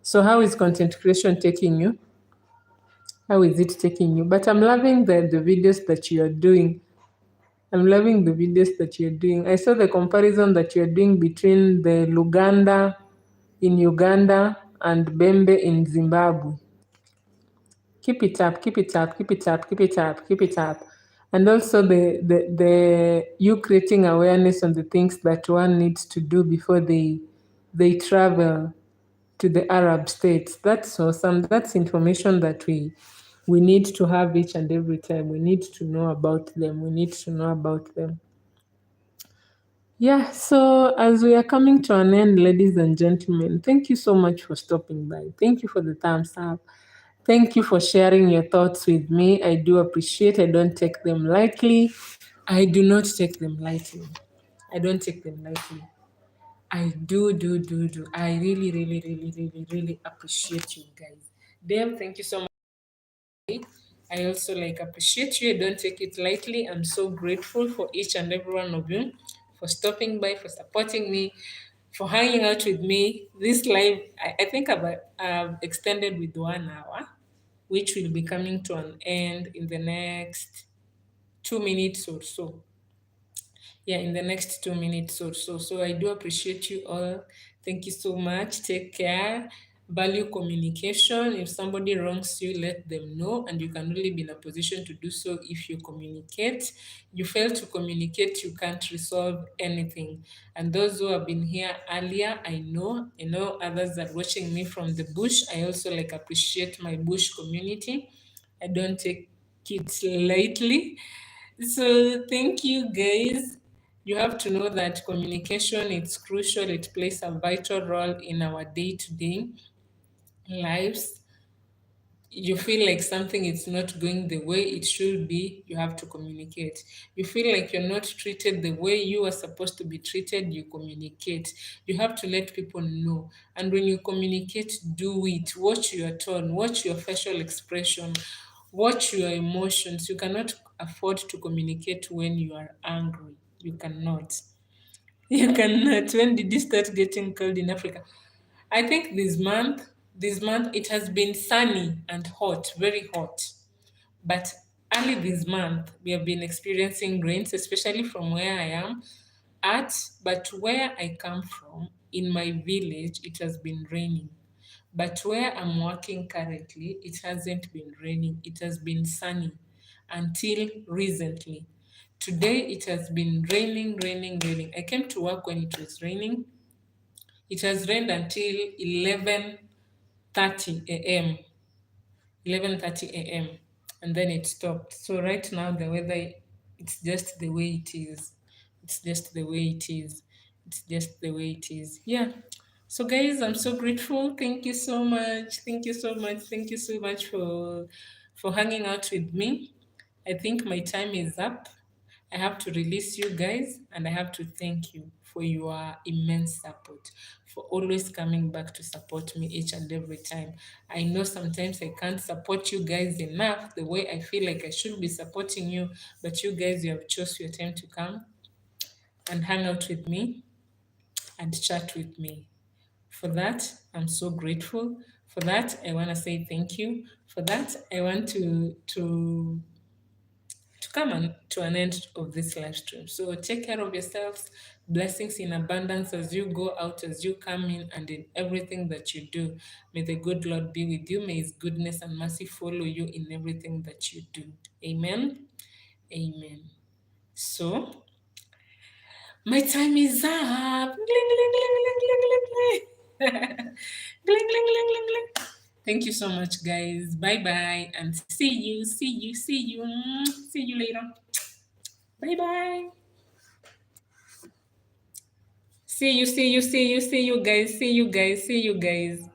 So how is content creation taking you? How is it taking you? But I'm loving the videos that you are doing. I'm loving the videos that you're doing. I saw the comparison that you're doing between the Luganda in Uganda and Bembe in Zimbabwe. Keep it up, keep it up, keep it up, keep it up, keep it up. And also the you creating awareness on the things that one needs to do before they travel to the Arab states. That's awesome. That's information that we need to have each and every time. We need to know about them. We need to know about them. Yeah, so as we are coming to an end, ladies and gentlemen, thank you so much for stopping by. Thank you for the thumbs up. Thank you for sharing your thoughts with me. I do appreciate. I don't take them lightly. I do not take them lightly. I don't take them lightly. I do. I really appreciate you guys. Dave, thank you so much. I also appreciate you. I don't take it lightly. I'm so grateful for each and every one of you for stopping by, for supporting me, for hanging out with me. This live, I think I've extended with 1 hour, which will be coming to an end in the next 2 minutes or so. Yeah, in the next 2 minutes or so. So I do appreciate you all. Thank you so much. Take care. Value communication. If somebody wrongs you, let them know, and you can only be in a position to do so if you communicate. You fail to communicate, you can't resolve anything. And those who have been here earlier, I know others are watching me from the bush. I also appreciate my bush community. I don't take it lightly. So thank you guys. You have to know that communication is crucial. It plays a vital role in our day-to-day lives. You feel like something is not going the way it should be, you have to communicate. You feel like you're not treated the way you are supposed to be treated, you communicate. You have to let people know. And when you communicate, do it. Watch your tone, watch your facial expression, watch your emotions. You cannot afford to communicate when you are angry. You cannot. You cannot. When did you start getting cold in Africa? I think this month it has been sunny and hot, very hot. But early this month we have been experiencing rains, especially from where I am at. But where I come from, in my village, it has been raining. But where I'm working currently, it hasn't been raining. It has been sunny until recently. Today it has been raining. I came to work when it was raining. It has rained until 11:30 a.m. 11:30 a.m. and then it stopped. So right now the weather, it's just the way it is. It's just the way it is. It's just the way it is. Yeah. So guys, I'm so grateful. Thank you so much. Thank you so much. Thank you so much for hanging out with me. I think my time is up. I have to release you guys, and I have to thank you for your immense support, for always coming back to support me each and every time. I know sometimes I can't support you guys enough the way I feel like I should be supporting you, but you guys, you have chose your time to come and hang out with me and chat with me. For that, I'm so grateful. For that, I want to say thank you. For that, I want to come to an end of this live stream. So take care of yourselves. Blessings in abundance as you go out, as you come in, and in everything that you do. May the good Lord be with you. May His goodness and mercy follow you in everything that you do. Amen. Amen. So my time is up. Gling, gling, gling, gling, gling, gling, gling. Gling, gling, gling, gling, gling. Thank you so much, guys. Bye bye, and see you later. Bye bye. See you guys. See you guys.